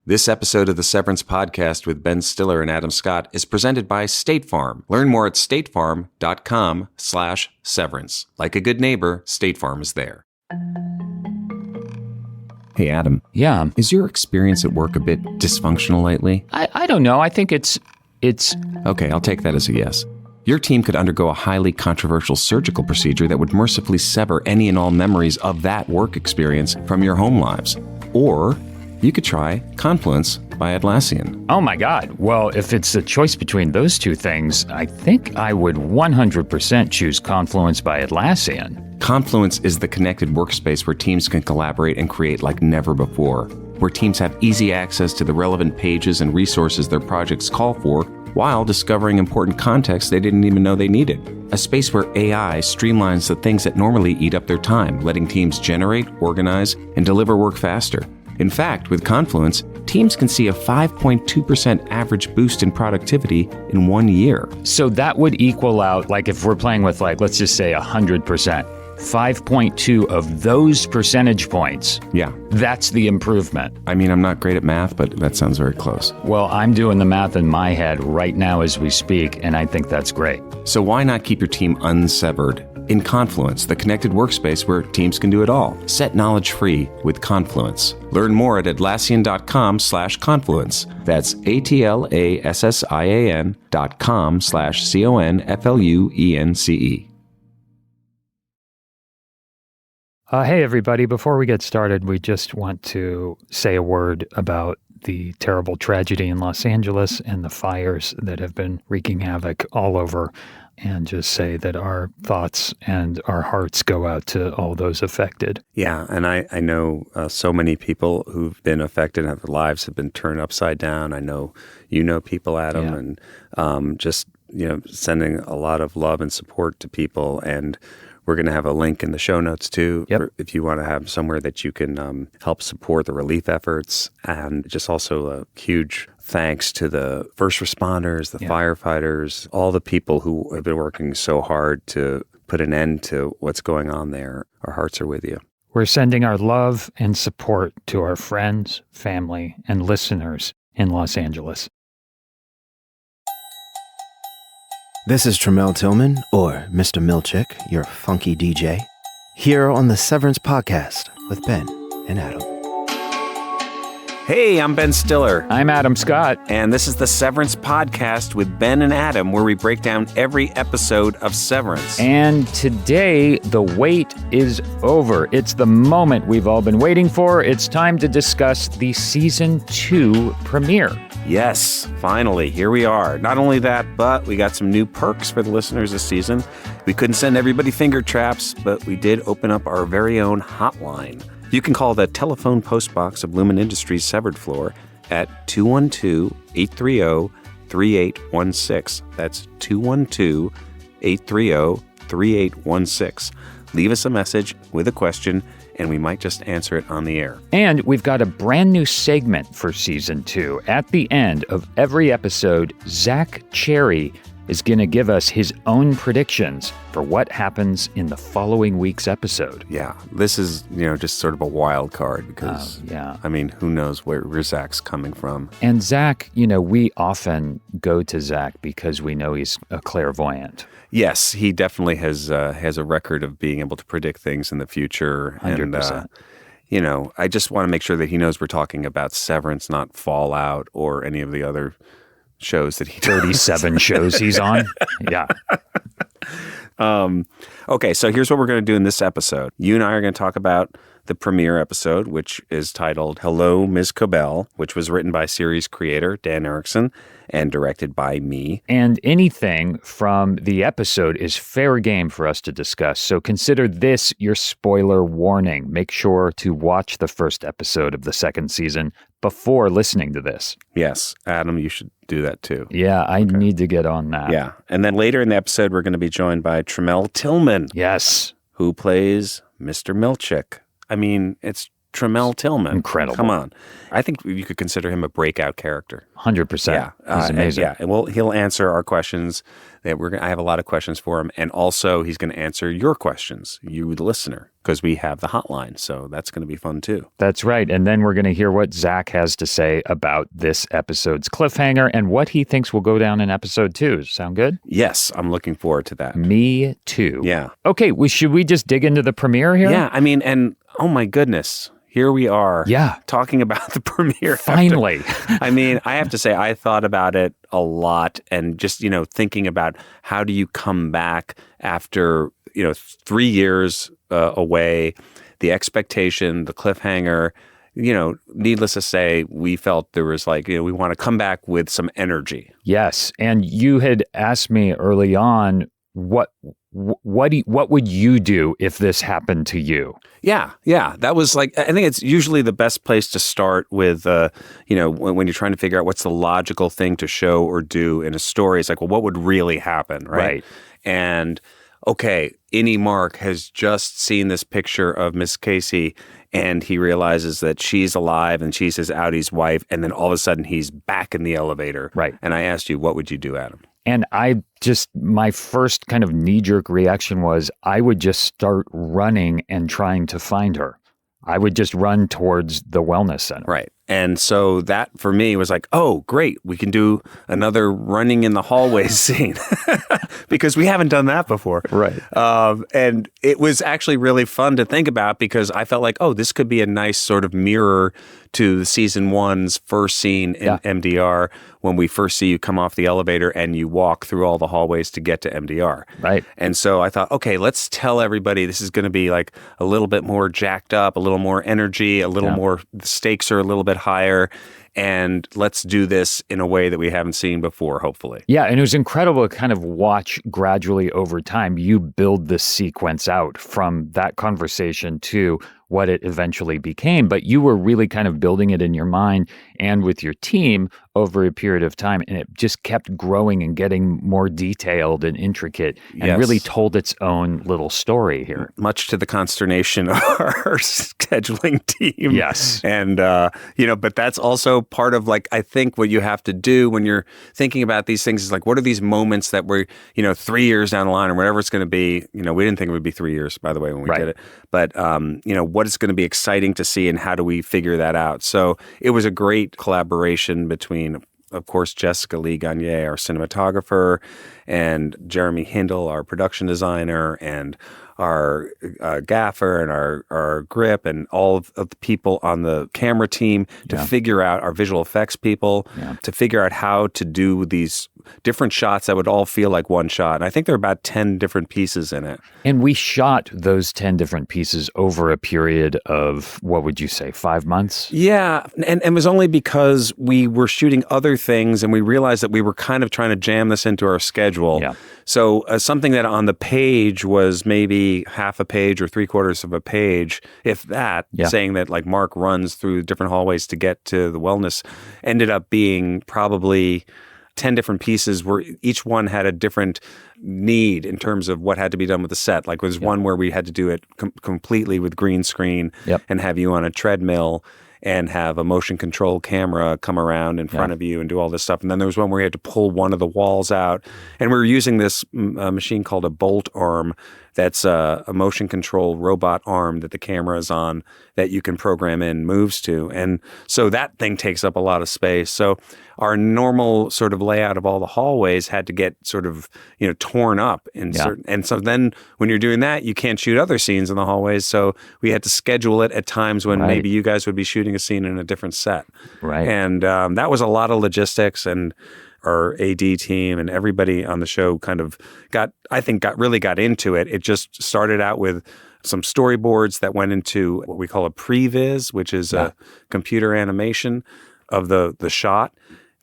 This episode of the Severance Podcast with Ben Stiller and Adam Scott is presented by State Farm. Learn more at statefarm.com/severance. Like a good neighbor, State Farm is there. Hey, Adam. Yeah. Is your experience at work a bit dysfunctional lately? I don't know. I think it's... Okay, I'll take that as a yes. Your team could undergo a highly controversial surgical procedure that would mercifully sever any and all memories of that work experience from your home lives. Or you could try Confluence by Atlassian. Oh my God. Well, if it's a choice between those two things, I think I would 100% choose Confluence by Atlassian. Confluence is the connected workspace where teams can collaborate and create like never before, where teams have easy access to the relevant pages and resources their projects call for, while discovering important context they didn't even know they needed. A space where AI streamlines the things that normally eat up their time, letting teams generate, organize, and deliver work faster. In fact, with Confluence, teams can see a 5.2% average boost in productivity in 1 year. So that would equal out, like if we're playing with let's just say 100%. 5.2 of those percentage points. Yeah. That's the improvement. I mean, I'm not great at math, but that sounds very close. Well, I'm doing the math in my head right now as we speak, and I think that's great. So why not keep your team unsevered? In Confluence, the connected workspace where teams can do it all. Set knowledge free with Confluence. Learn more at Atlassian.com/confluence. That's ATLASSIAN.com/CONFLUENCE. Hey, everybody. Before we get started, we just want to say a word about the terrible tragedy in Los Angeles and the fires that have been wreaking havoc all over, and just say that our thoughts and our hearts go out to all those affected. Yeah, and I know so many people who've been affected and their lives have been turned upside down. I know you know people, Adam, and just sending a lot of love and support to people. And we're going to have a link in the show notes, too, if you want to have somewhere that you can help support the relief efforts. And just also a huge thanks to the first responders, the firefighters, all the people who have been working so hard to put an end to what's going on there. Our hearts are with you. We're sending our love and support to our friends, family, and listeners in Los Angeles. This is Tramell Tillman, or Mr. Milchick, your funky DJ, here on the Severance Podcast with Ben and Adam. Hey, I'm Ben Stiller. I'm Adam Scott. And this is the Severance Podcast with Ben and Adam, where we break down every episode of Severance. And today, the wait is over. It's the moment we've all been waiting for. It's time to discuss the Season 2 premiere. Yes, finally, here we are. Not only that, but we got some new perks for the listeners this season. We couldn't send everybody finger traps, but we did open up our very own hotline. You can call the telephone postbox of Lumen Industries' Severed Floor at 212-830-3816. That's 212-830-3816. Leave us a message with a question, and we might just answer it on the air. And we've got a brand new segment for Season 2. At the end of every episode, Zach Cherry is going to give us his own predictions for what happens in the following week's episode. Yeah, this is, just sort of a wild card because, I mean, who knows where Zach's coming from. And Zach, we often go to Zach because we know he's a clairvoyant. Yes, he definitely has a record of being able to predict things in the future. 100%. And, I just want to make sure that he knows we're talking about Severance, not Fallout or any of the other shows that he does. 37 shows he's on. Yeah. Okay, so here's what we're going to do in this episode. You and I are going to talk about the premiere episode, which is titled Hello, Ms.Cobel, which was written by series creator Dan Erickson and directed by me. And anything from the episode is fair game for us to discuss. So consider this your spoiler warning. Make sure to watch the first episode of the second season before listening to this. Yes, Adam, you should do that too. Yeah, I need to get on that. Yeah, and then later in the episode, we're going to be joined by Tramell Tillman. Yes. Who plays Mr. Milchick. I mean, it's Tramell Tillman. Incredible. Come on. I think you could consider him a breakout character. 100%. Yeah. He's amazing. And he'll answer our questions. I have a lot of questions for him. And also, he's going to answer your questions, you, the listener. because we have the hotline. So that's going to be fun too. That's right. And then we're going to hear what Zach has to say about this episode's cliffhanger and what he thinks will go down in episode 2. Sound good? Yes, I'm looking forward to that. Me too. Yeah. Okay, should we just dig into the premiere here? Yeah, I mean, and oh my goodness, here we are talking about the premiere. Finally. I mean, I have to say, I thought about it a lot and just, thinking about how do you come back after, 3 years away, the expectation, the cliffhanger, needless to say, we felt there was we want to come back with some energy. Yes. And you had asked me early on, what would you do if this happened to you? Yeah. That was I think it's usually the best place to start with, when you're trying to figure out what's the logical thing to show or do in a story. It's well, what would really happen, right? And okay, Innie Mark has just seen this picture of Miss Casey, and he realizes that she's alive and she's his Audie's wife, and then all of a sudden he's back in the elevator. Right. And I asked you, what would you do, Adam? And my first kind of knee-jerk reaction was I would just start running and trying to find her. I would just run towards the wellness center. Right. And so that for me was oh, great. We can do another running in the hallways scene because we haven't done that before. Right. And it was actually really fun to think about because I felt this could be a nice sort of mirror to season 1's first scene in MDR when we first see you come off the elevator and you walk through all the hallways to get to MDR. Right. And so I thought, okay, let's tell everybody this is going to be a little bit more jacked up, a little more energy, a little more, the stakes are a little bit higher, and let's do this in a way that we haven't seen before, hopefully. Yeah, and it was incredible to kind of watch gradually over time you build this sequence out from that conversation to what it eventually became. But you were really kind of building it in your mind and with your team over a period of time, and it just kept growing and getting more detailed and intricate and really told its own little story here. Much to the consternation of our scheduling team. Yes. And, but that's also part of I think what you have to do when you're thinking about these things is what are these moments that we're, 3 years down the line or whatever it's going to be. We didn't think it would be 3 years, by the way, when we did it. But, what is going to be exciting to see and how do we figure that out? So it was a great collaboration between, of course, Jessica Lee Gagne, our cinematographer, and Jeremy Hindle, our production designer, and our gaffer and our grip and all of the people on the camera team to figure out our visual effects people, to figure out how to do these different shots that would all feel like one shot. And I think there are about 10 different pieces in it. And we shot those 10 different pieces over a period of, what would you say, 5 months? Yeah. And it was only because we were shooting other things and we realized that we were kind of trying to jam this into our schedule. Yeah. So something that on the page was maybe half a page or 3/4 of a page, if that, saying that Mark runs through different hallways to get to the wellness, ended up being probably 10 different pieces where each one had a different need in terms of what had to be done with the set. There was one where we had to do it completely with green screen and have you on a treadmill and have a motion control camera come around in front of you and do all this stuff. And then there was one where you had to pull one of the walls out. And we were using this machine called a bolt arm that's a motion control robot arm that the camera is on that you can program in moves to. And so that thing takes up a lot of space. So our normal sort of layout of all the hallways had to get sort of, torn up in certain. And so then when you're doing that, you can't shoot other scenes in the hallways. So we had to schedule it at times when maybe you guys would be shooting a scene in a different set. Right. And that was a lot of logistics, and our AD team and everybody on the show kind of got into it. It just started out with some storyboards that went into what we call a previs, which is a computer animation of the shot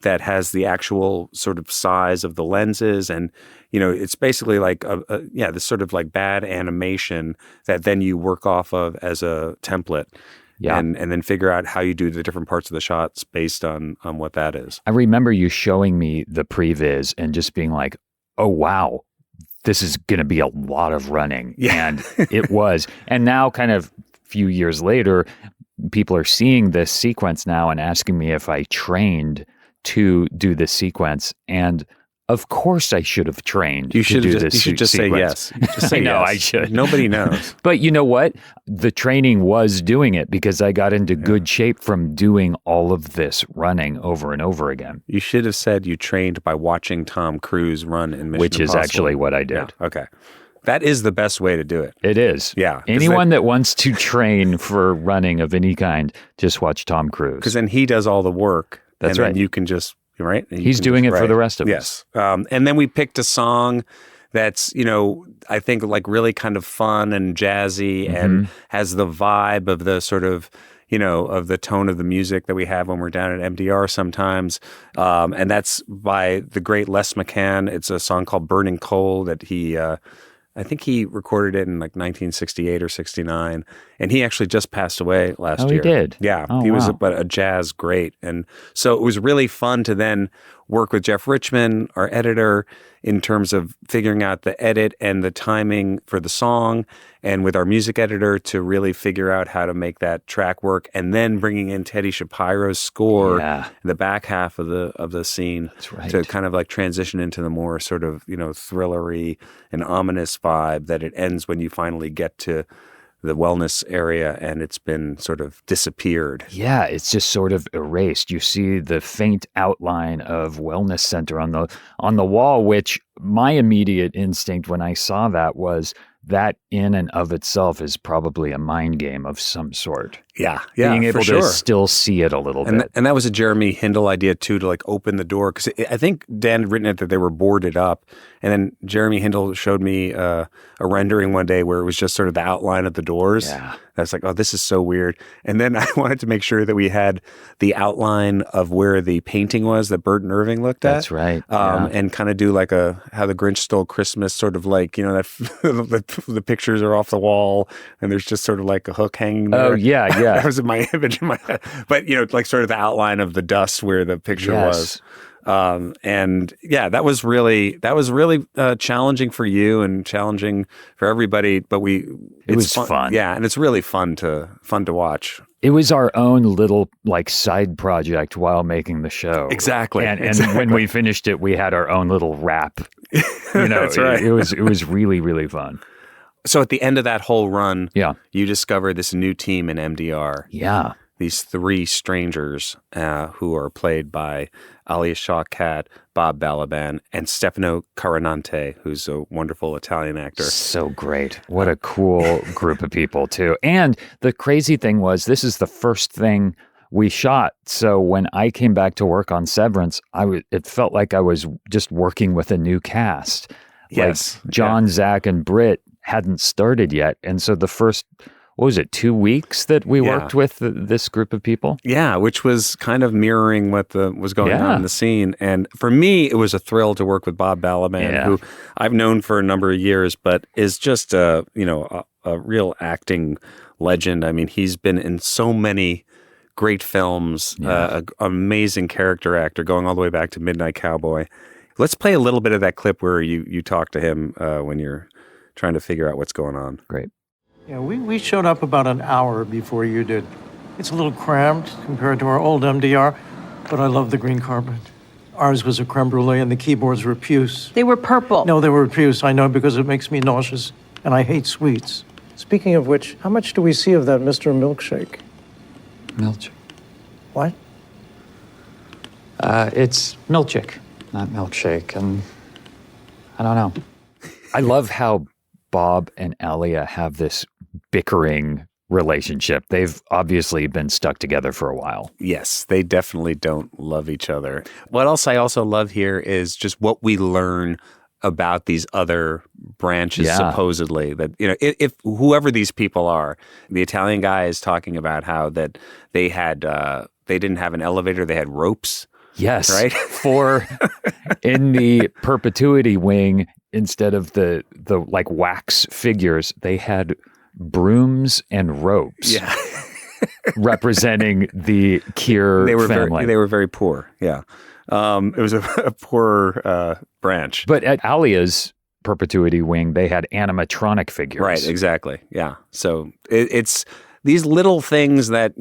that has the actual sort of size of the lenses. And, it's basically this sort of bad animation that then you work off of as a template. Yeah. And then figure out how you do the different parts of the shots based on what that is. I remember you showing me the previs and just being like, oh, wow, this is going to be a lot of running. Yeah. And it was. And now kind of a few years later, people are seeing this sequence now and asking me if I trained to do this sequence. And Of course I should have trained. You should just say yes. Just say no, yes. I should. Nobody knows. But you know what? The training was doing it because I got into good shape from doing all of this running over and over again. You should have said you trained by watching Tom Cruise run in Mission Which is Impossible. actually what I did. Yeah. Okay. That is the best way to do it. It is. Yeah. Anyone that wants to train for running of any kind, just watch Tom Cruise. Because then he does all the work. That's and right. Then you can just, right? He's doing it for the rest of us. Yes. And then we picked a song that's, I think like really kind of fun and jazzy and has the vibe of the sort of, of the tone of the music that we have when we're down at MDR sometimes. And that's by the great Les McCann. It's a song called Burning Coal that I think he recorded it in like 1968 or 69. And he actually just passed away last year. Oh, he did? Yeah. Oh, he was wow. a jazz great. And so it was really fun to then work with Jeff Richman, our editor, in terms of figuring out the edit and the timing for the song, and with our music editor to really figure out how to make that track work, and then bringing in Teddy Shapiro's score in the back half of the scene. That's right. To kind of like transition into the more sort of, thrillery and ominous vibe that it ends when you finally get to the wellness area and it's been sort of disappeared. Yeah, it's just sort of erased. You see the faint outline of wellness center on the wall, which my immediate instinct when I saw that was that in and of itself is probably a mind game of some sort. Yeah, Being able for sure. to still see it a little bit. And that was a Jeremy Hindle idea too, to like open the door. Because I think Dan had written it that they were boarded up. And then Jeremy Hindle showed me a rendering one day where it was just sort of the outline of the doors. Yeah. I was like, oh, this is so weird. And then I wanted to make sure that we had the outline of where the painting was that Burton Irving looked at. That's right. And kind of do like How the Grinch Stole Christmas, sort of like, that the pictures are off the wall and there's just sort of like a hook hanging there. Oh, yeah. That was my image in my head. But, like sort of the outline of the dust where the picture was. And yeah, that was really challenging for you and challenging for everybody. But it was fun. Yeah, and it's really fun to watch. It was our own little like side project while making the show. Exactly. And when we finished it, we had our own little rap. That's right. It was really, really fun. So at the end of that whole run, you discover this new team in MDR. Yeah. These three strangers who are played by Alia Shawkat, Bob Balaban, and Stefano Carinante, who's a wonderful Italian actor. So great. What a cool group of people, too. And the crazy thing was, this is the first thing we shot. So when I came back to work on Severance, it felt like I was just working with a new cast. Yes. Like John, Zach, and Britt hadn't started yet. And so the first, 2 weeks that we worked with this group of people? Yeah, which was kind of mirroring what was going on in the scene. And for me, it was a thrill to work with Bob Balaban, who I've known for a number of years, but is just a real acting legend. I mean, he's been in so many great films, an amazing character actor, going all the way back to Midnight Cowboy. Let's play a little bit of that clip where you talk to him when you're trying to figure out what's going on. Great. Yeah, we showed up about an hour before you did. It's a little cramped compared to our old MDR, but I love the green carpet. Ours was a creme brulee and the keyboards were puce. They were purple. No, they were puce, I know, because it makes me nauseous, and I hate sweets. Speaking of which, how much do we see of that Mr. Milkshake? Milkshake. What? It's Milkshake, not milkshake, and I don't know. I love how Bob and Alia have this bickering relationship. They've obviously been stuck together for a while. Yes, they definitely don't love each other. What else I also love here is just what we learn about these other branches, supposedly, that, if whoever these people are, the Italian guy is talking about how that they didn't have an elevator, they had ropes. Yes. Right? For in the perpetuity wing, instead of the like wax figures, they had brooms and ropes. Yeah. Representing the Keir family. They were very poor. Yeah. It was a poor branch. But at Alia's perpetuity wing, they had animatronic figures. Right, exactly. Yeah. So it's these little things that,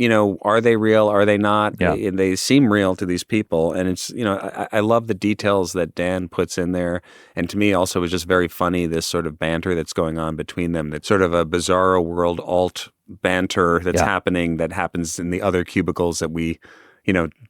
are they real? Are they not? Yeah. They seem real to these people. And it's, I love the details that Dan puts in there. And to me also, it was just very funny, this sort of banter that's going on between them. That's sort of a bizarro world alt banter that's happening, that happens in the other cubicles that we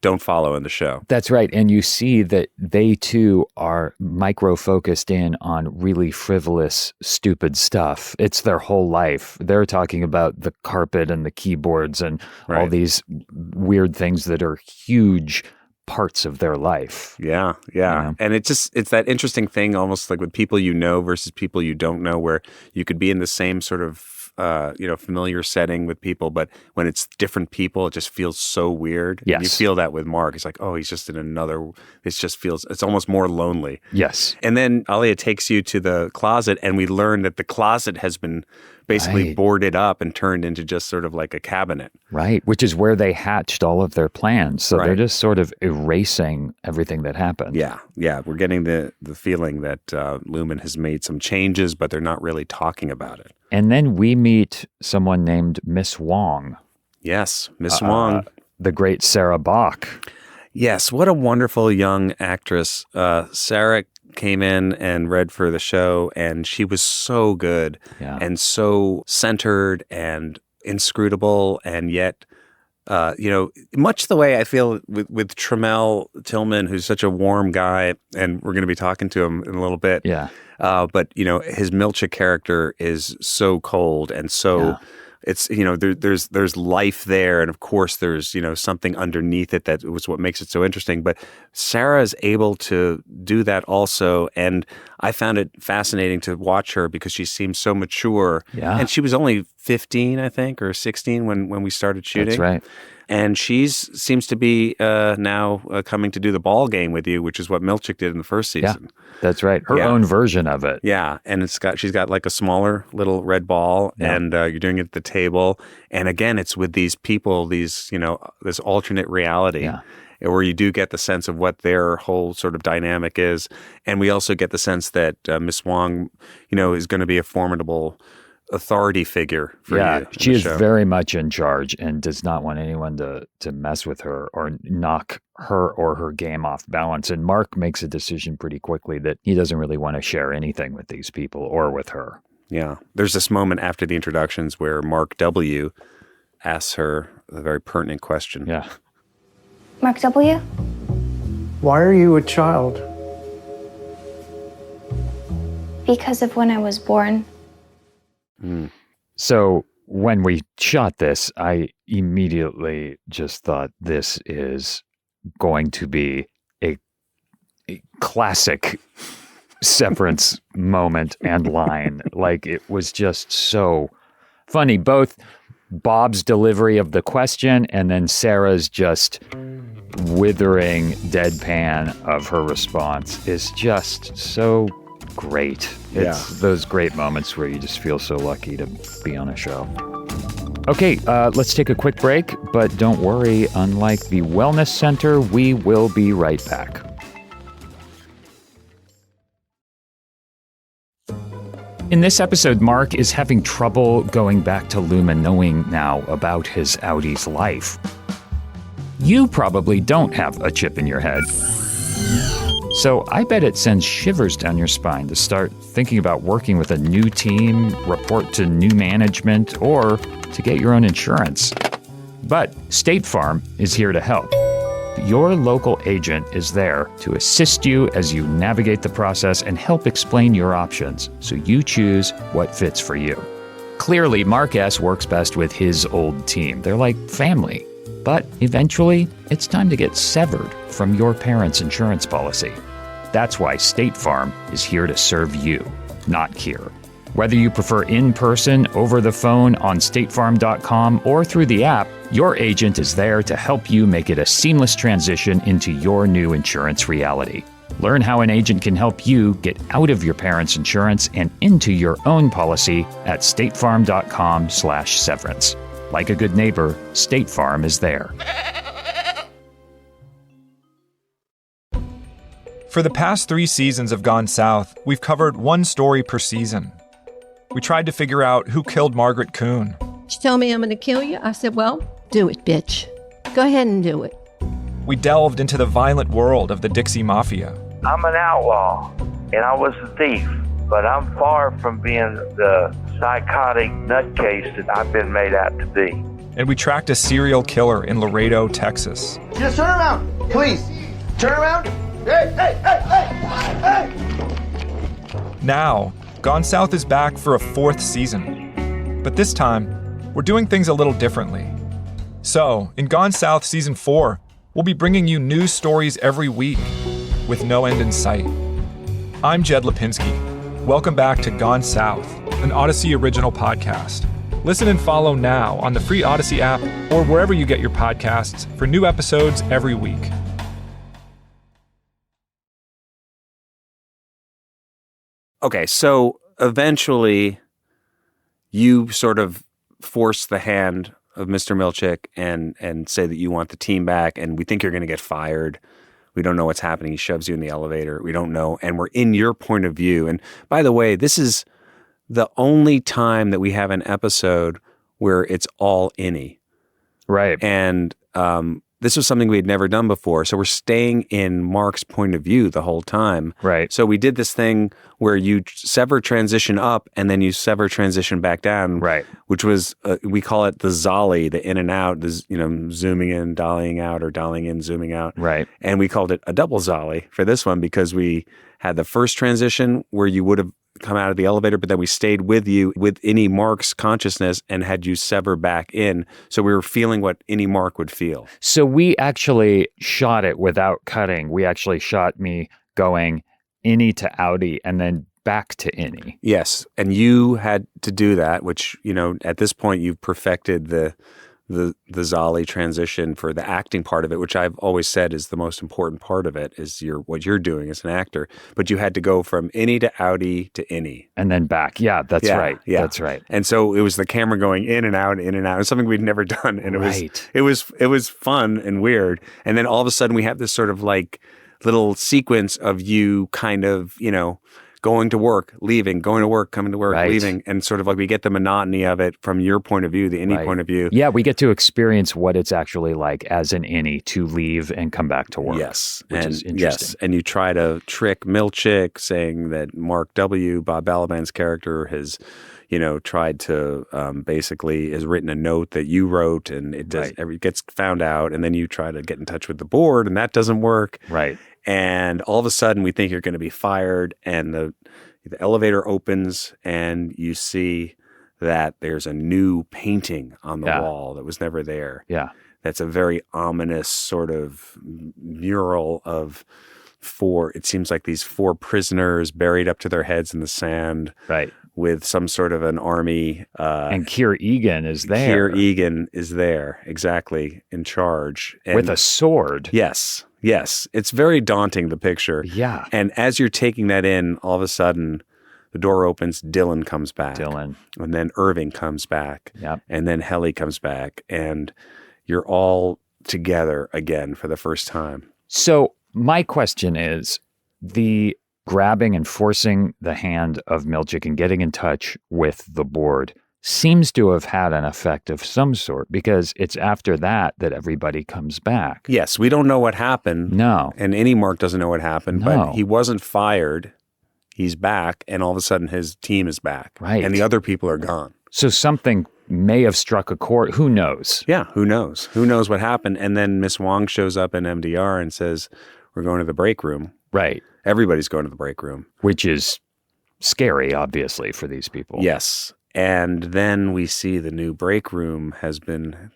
don't follow in the show. That's right. And you see that they too are micro-focused in on really frivolous, stupid stuff. It's their whole life. They're talking about the carpet and the keyboards and all these weird things that are huge parts of their life. Yeah. And it's that interesting thing, almost like with people versus people you don't know, where you could be in the same sort of familiar setting with people, but when it's different people, it just feels so weird. Yes. And you feel that with Mark. It's like, oh, he's just in another, it's almost more lonely. Yes. And then Alia takes you to the closet, and we learn that the closet has been basically boarded up and turned into just sort of like a cabinet. Right, which is where they hatched all of their plans. So they're just sort of erasing everything that happened. Yeah. We're getting the feeling that Lumen has made some changes, but they're not really talking about it. And then we meet someone named Miss Wong. Yes, Miss Wong. The great Sarah Bach. Yes, what a wonderful young actress. Sarah came in and read for the show, and she was so good and so centered and inscrutable, and yet, much the way I feel with Tramell Tillman, who's such a warm guy, and we're going to be talking to him in a little bit. Yeah. But, his Milchick character is so cold and so... It's, there's life there. And of course, there's, something underneath it that was what makes it so interesting. But Sarah is able to do that also. And I found it fascinating to watch her because she seems so mature. Yeah. And she was only 15, I think, or 16 when we started shooting. That's right. And she seems to be now coming to do the ball game with you, which is what Milchick did in the first season. Yeah, that's right. Her own version of it. Yeah, and she's got like a smaller little red ball, and you're doing it at the table. And again, it's with these people, this alternate reality. Yeah. Where you do get the sense of what their whole sort of dynamic is. And we also get the sense that Miss Wong, is going to be a formidable authority figure for you. Yeah, she is very much in charge and does not want anyone to mess with her or knock her or her game off balance. And Mark makes a decision pretty quickly that he doesn't really want to share anything with these people or with her. Yeah. There's this moment after the introductions where Mark W. asks her a very pertinent question. Yeah. Mark W.? Why are you a child? Because of when I was born. So when we shot this, I immediately just thought this is going to be a classic Severance moment and line. Like, it was just so funny. Both Bob's delivery of the question and then Sarah's just withering deadpan of her response is just so great. It's those great moments where you just feel so lucky to be on a show. Okay, let's take a quick break, but don't worry, unlike the Wellness Center, we will be right back. In this episode, Mark is having trouble going back to Lumen, knowing now about his Audi's life. You probably don't have a chip in your head. So I bet it sends shivers down your spine to start thinking about working with a new team, report to new management, or to get your own insurance. But State Farm is here to help. Your local agent is there to assist you as you navigate the process and help explain your options so you choose what fits for you. Clearly, Mark S. works best with his old team. They're like family. But eventually, it's time to get severed from your parents' insurance policy. That's why State Farm is here to serve you, not Cure. Whether you prefer in-person, over the phone, on StateFarm.com, or through the app, your agent is there to help you make it a seamless transition into your new insurance reality. Learn how an agent can help you get out of your parents' insurance and into your own policy at StateFarm.com/severance. Like a good neighbor, State Farm is there. For the past 3 seasons of Gone South, we've covered one story per season. We tried to figure out who killed Margaret Kuhn. She told me I'm going to kill you. I said, well, do it, bitch. Go ahead and do it. We delved into the violent world of the Dixie Mafia. I'm an outlaw, and I was a thief, but I'm far from being the psychotic nutcase that I've been made out to be. And we tracked a serial killer in Laredo, Texas. Just turn around, please. Turn around. Hey, hey, hey, hey, hey! Now, Gone South is back for a 4th season. But this time, we're doing things a little differently. So, in Gone South Season 4, we'll be bringing you news stories every week with no end in sight. I'm Jed Lipinski. Welcome back to Gone South, an Odyssey original podcast. Listen and follow now on the free Odyssey app or wherever you get your podcasts for new episodes every week. Okay, so eventually you sort of force the hand of Mr. Milchick and say that you want the team back and we think you're going to get fired. We don't know what's happening. He shoves you in the elevator. We don't know. And we're in your point of view. And by the way, this is the only time that we have an episode where it's all innie. Right. And this was something we had never done before. So we're staying in Mark's point of view the whole time. Right. So we did this thing where you sever transition up and then you sever transition back down. Right. Which was, we call it the Zolly, the in and out, zooming in, dollying out, or dollying in, zooming out. Right. And we called it a double Zolly for this one because we had the first transition where you would have come out of the elevator, but then we stayed with you with any Mark's consciousness and had you sever back in. So we were feeling what any Mark would feel. So we actually shot it without cutting. We actually shot me going innie to outie and then back to innie. Yes. And you had to do that, which, at this point you've perfected the Zolly transition for the acting part of it, which I've always said is the most important part of it, is what you're doing as an actor. But you had to go from innie to outie to innie. And then back. Yeah, that's right. Yeah. That's right. And so it was the camera going in and out, in and out. It was something we'd never done. And it was fun and weird. And then all of a sudden we have this sort of like little sequence of you kind of, going to work, leaving, going to work, coming to work, leaving. And sort of like we get the monotony of it from your point of view, the innie point of view. Yeah, we get to experience what it's actually like as an innie to leave and come back to work. Yes. Which is interesting. Yes. And you try to trick Milchick saying that Mark W., Bob Balaban's character, has tried to basically has written a note that you wrote and it gets found out. And then you try to get in touch with the board and that doesn't work. Right. And all of a sudden we think you're going to be fired and the elevator opens and you see that there's a new painting on the wall that was never there. Yeah. That's a very ominous sort of mural of it seems like these 4 prisoners buried up to their heads in the sand. Right. With some sort of an army. And Keir Egan is there. Keir Egan is there, exactly, in charge. And with a sword. Yes. It's very daunting, the picture. Yeah. And as you're taking that in, all of a sudden, the door opens, Dylan comes back. And then Irving comes back. Yep. And then Helly comes back. And you're all together again for the first time. So my question is, the grabbing and forcing the hand of Milchick and getting in touch with the board seems to have had an effect of some sort, because it's after that everybody comes back. Yes, we don't know what happened. No. And any Mark doesn't know what happened, No. but he wasn't fired. He's back, and all of a sudden his team is back. Right. And the other people are gone. So something may have struck a chord. Who knows? Yeah, who knows? Who knows what happened? And then Miss Wong shows up in MDR and says, we're going to the break room. Right. Everybody's going to the break room. Which is scary, obviously, for these people. Yes. And then we see the new break room has been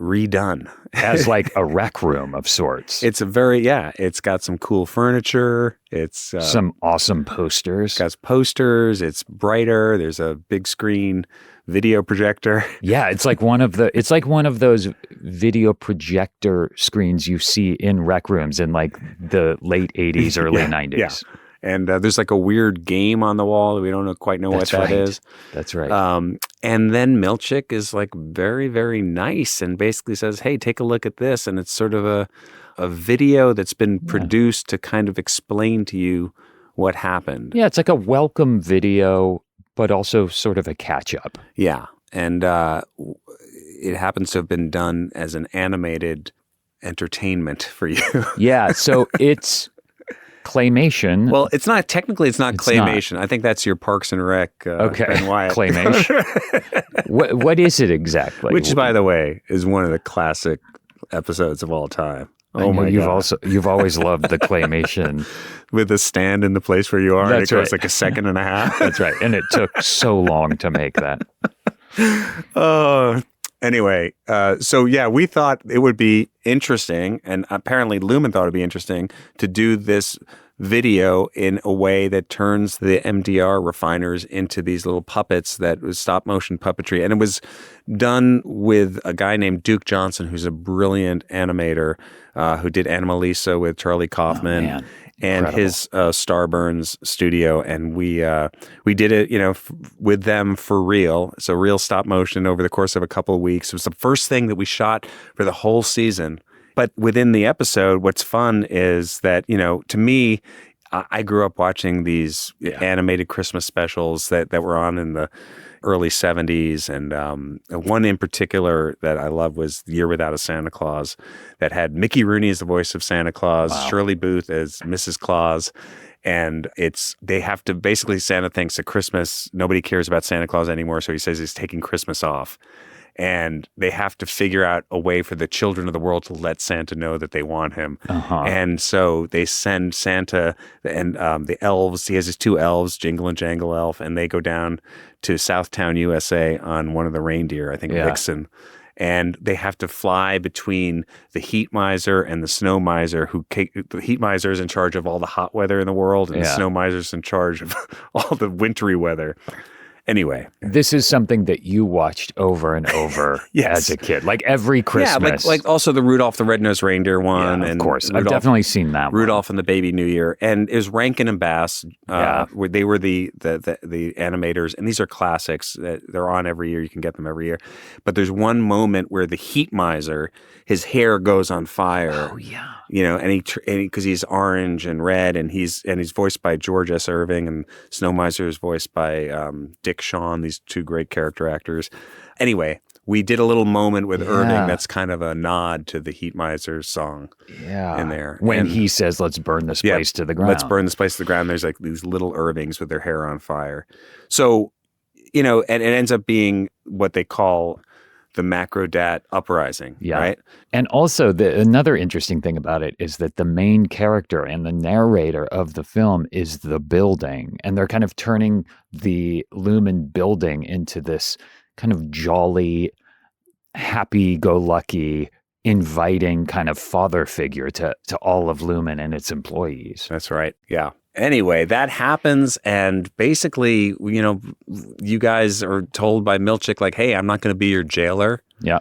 redone. As like a rec room of sorts. It's it's got some cool furniture. It's some awesome posters. Got posters. It's brighter. There's a big screen video projector. Yeah, it's like one of those video projector screens you see in rec rooms in like the late 80s, early 90s. Yeah. And there's like a weird game on the wall. We don't quite know what that is. That's right. And then Milchick is like very, very nice and basically says, hey, take a look at this. And it's sort of a video that's been produced to kind of explain to you what happened. Yeah, it's like a welcome video, but also sort of a catch up. Yeah. And it happens to have been done as an animated entertainment for you. Yeah, so it's claymation. Well, it's not claymation. I think that's your Parks and Rec Ben Wyatt. Claymation. What is it exactly? Which, by the way, is one of the classic episodes of all time. Oh my God. You've always loved the claymation. With a stand in the place where you are, and it goes like a second and a half. That's right. And it took so long to make that. Anyway, so yeah, we thought it would be interesting, and apparently Lumen thought it would be interesting to do this video in a way that turns the MDR refiners into these little puppets that was stop motion puppetry. And it was done with a guy named Duke Johnson, who's a brilliant animator who did Anomalisa with Charlie Kaufman. Oh, and his Starburns studio, and we did it, with them for real. So real stop motion over the course of a couple of weeks. It was the first thing that we shot for the whole season. But within the episode, what's fun is that, to me, I grew up watching these animated Christmas specials that were on in the early 70s. And one in particular that I love was The Year Without a Santa Claus, that had Mickey Rooney as the voice of Santa Claus, Shirley Booth as Mrs. Claus. And they have to, basically Santa thinks at Christmas, nobody cares about Santa Claus anymore. So he says he's taking Christmas off. And they have to figure out a way for the children of the world to let Santa know that they want him. And so they send Santa and the elves. He has his two elves, Jingle and Jangle Elf, and they go down to Southtown, USA on one of the reindeer, I think Vixen. And they have to fly between the heat miser and the snow miser. The heat miser is in charge of all the hot weather in the world, and the snow miser is in charge of all the wintry weather. Anyway, this is something that you watched over and over as a kid, like every Christmas. Yeah, like also the Rudolph the Red-Nosed Reindeer one. Yeah, of and course. I've definitely seen that one. Rudolph and the Baby New Year. And it was Rankin and Bass. Where they were the animators. And these are classics. They're on every year. You can get them every year. But there's one moment where the heat miser, his hair goes on fire. Oh, yeah. And because he's orange and red, and he's voiced by George S. Irving, and Snow Miser is voiced by Dick Shawn, these two great character actors. Anyway, we did a little moment with Irving that's kind of a nod to the Heat Miser's song in there. When he says, let's burn this place to the ground. Let's burn this place to the ground. There's like these little Irvings with their hair on fire. So, and it ends up being what they call the Macrodat uprising, right? And also, another interesting thing about it is that the main character and the narrator of the film is the building. And they're kind of turning the Lumen building into this kind of jolly, happy-go-lucky, inviting kind of father figure to all of Lumen and its employees. That's right, yeah. Anyway, that happens, and basically, you guys are told by Milchick, like, hey, I'm not going to be your jailer. Yeah.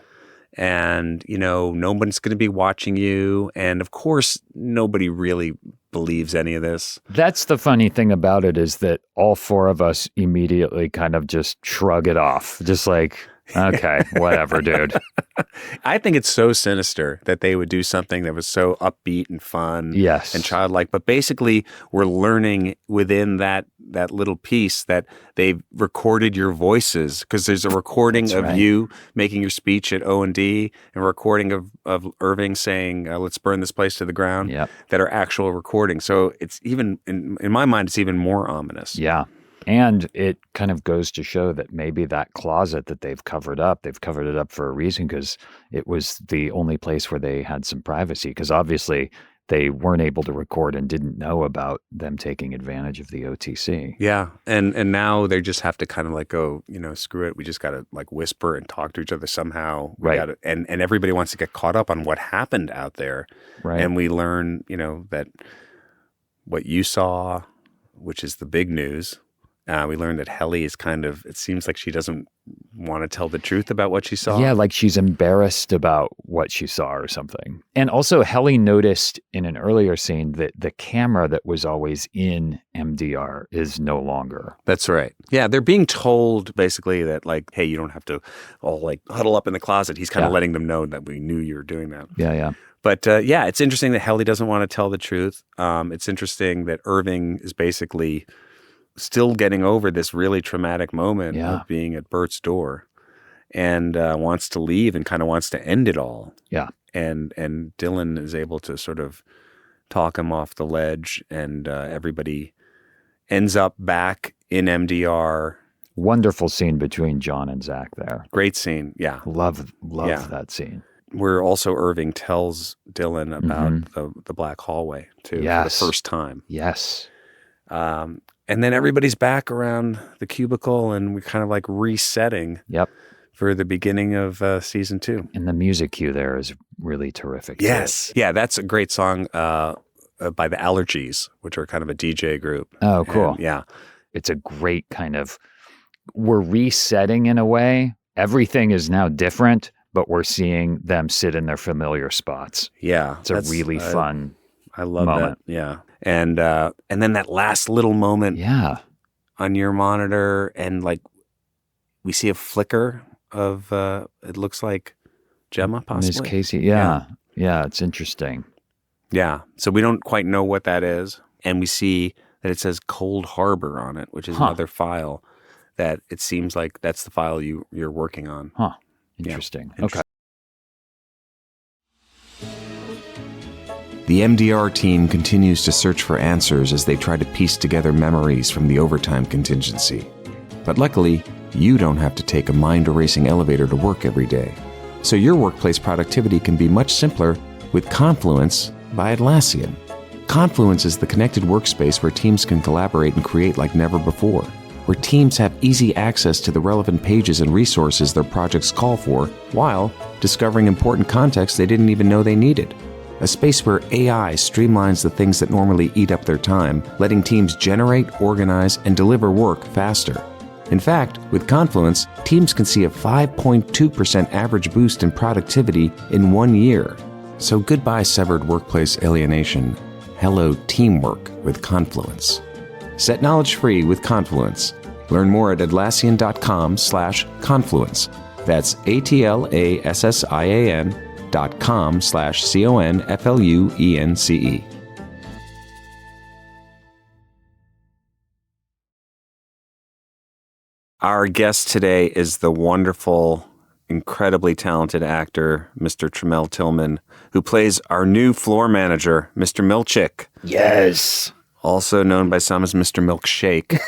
And, nobody's going to be watching you. And of course, nobody really believes any of this. That's the funny thing about it, is that all four of us immediately kind of just shrug it off. Just like, okay, whatever, dude. I think it's so sinister that they would do something that was so upbeat and fun and childlike. But basically, we're learning within that little piece that they've recorded your voices, because there's a recording of you making your speech at O&D and a recording of Irving saying, let's burn this place to the ground, that are actual recordings. So it's even, in my mind, it's even more ominous. Yeah. And it kind of goes to show that maybe that closet that they've covered it up for a reason, because it was the only place where they had some privacy, because obviously they weren't able to record and didn't know about them taking advantage of the OTC. Yeah. And now they just have to kind of like go, screw it. We just got to like whisper and talk to each other somehow. And everybody wants to get caught up on what happened out there. Right. And we learn, that what you saw, which is the big news, we learned that Helly is it seems like she doesn't want to tell the truth about what she saw. Yeah, like she's embarrassed about what she saw or something. And also, Helly noticed in an earlier scene that the camera that was always in MDR is no longer. That's right. Yeah, they're being told basically that, like, hey, you don't have to all like huddle up in the closet. He's kind of letting them know that we knew you were doing that. Yeah. But it's interesting that Helly doesn't want to tell the truth. It's interesting that Irving is basically still getting over this really traumatic moment of being at Bert's door. and wants to leave and kind of wants to end it all. Yeah. And Dylan is able to sort of talk him off the ledge, and everybody ends up back in MDR. Wonderful scene between John and Zach there. Great scene. Yeah. Love that scene. Where also Irving tells Dylan about the black hallway too for the first time. Yes. And then everybody's back around the cubicle, and we're kind of like resetting. Yep. For the beginning of season 2. And the music cue there is really terrific. Yes. Too. Yeah, that's a great song by the Allergies, which are kind of a DJ group. Oh, cool. And, it's a great kind of, we're resetting in a way. Everything is now different, but we're seeing them sit in their familiar spots. Yeah. It's a really fun I love moment. that. Yeah. And then that last little moment on your monitor, and like we see a flicker of it looks like Gemma, possibly. Miss Casey. Yeah, it's interesting. Yeah. So we don't quite know what that is. And we see that it says Cold Harbor on it, which is another file that it seems like that's the file you're working on. Huh. Interesting. Yeah. Okay. The MDR team continues to search for answers as they try to piece together memories from the overtime contingency. But luckily, you don't have to take a mind-erasing elevator to work every day. So your workplace productivity can be much simpler with Confluence by Atlassian. Confluence is the connected workspace where teams can collaborate and create like never before, where teams have easy access to the relevant pages and resources their projects call for, while discovering important context they didn't even know they needed. A space where AI streamlines the things that normally eat up their time, letting teams generate, organize, and deliver work faster. In fact, with Confluence, teams can see a 5.2% average boost in productivity in 1 year. So goodbye severed workplace alienation. Hello teamwork with Confluence. Set knowledge free with Confluence. Learn more at Atlassian.com/confluence. That's ATLASSIAN.com/CONFLUENCE. Our guest today is the wonderful, incredibly talented actor, Mr. Tramell Tillman, who plays our new floor manager, Mr. Milchick. Yes. Also known by some as Mr. Milkshake.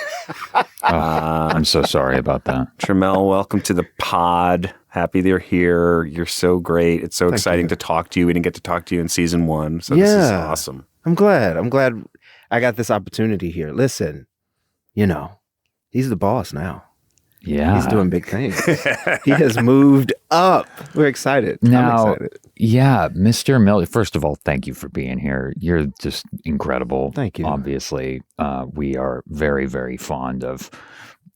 I'm so sorry about that. Tramell, welcome to the pod. Happy you're here. You're so great. It's so exciting to talk to you. We didn't get to talk to you in season 1, so this is awesome. I'm glad I got this opportunity here. Listen, he's the boss now. Yeah. He's doing big things. He has moved up. We're excited. Now, I'm excited. Yeah, Mr. Mill, first of all, thank you for being here. You're just incredible. Thank you. Obviously, we are very, very fond of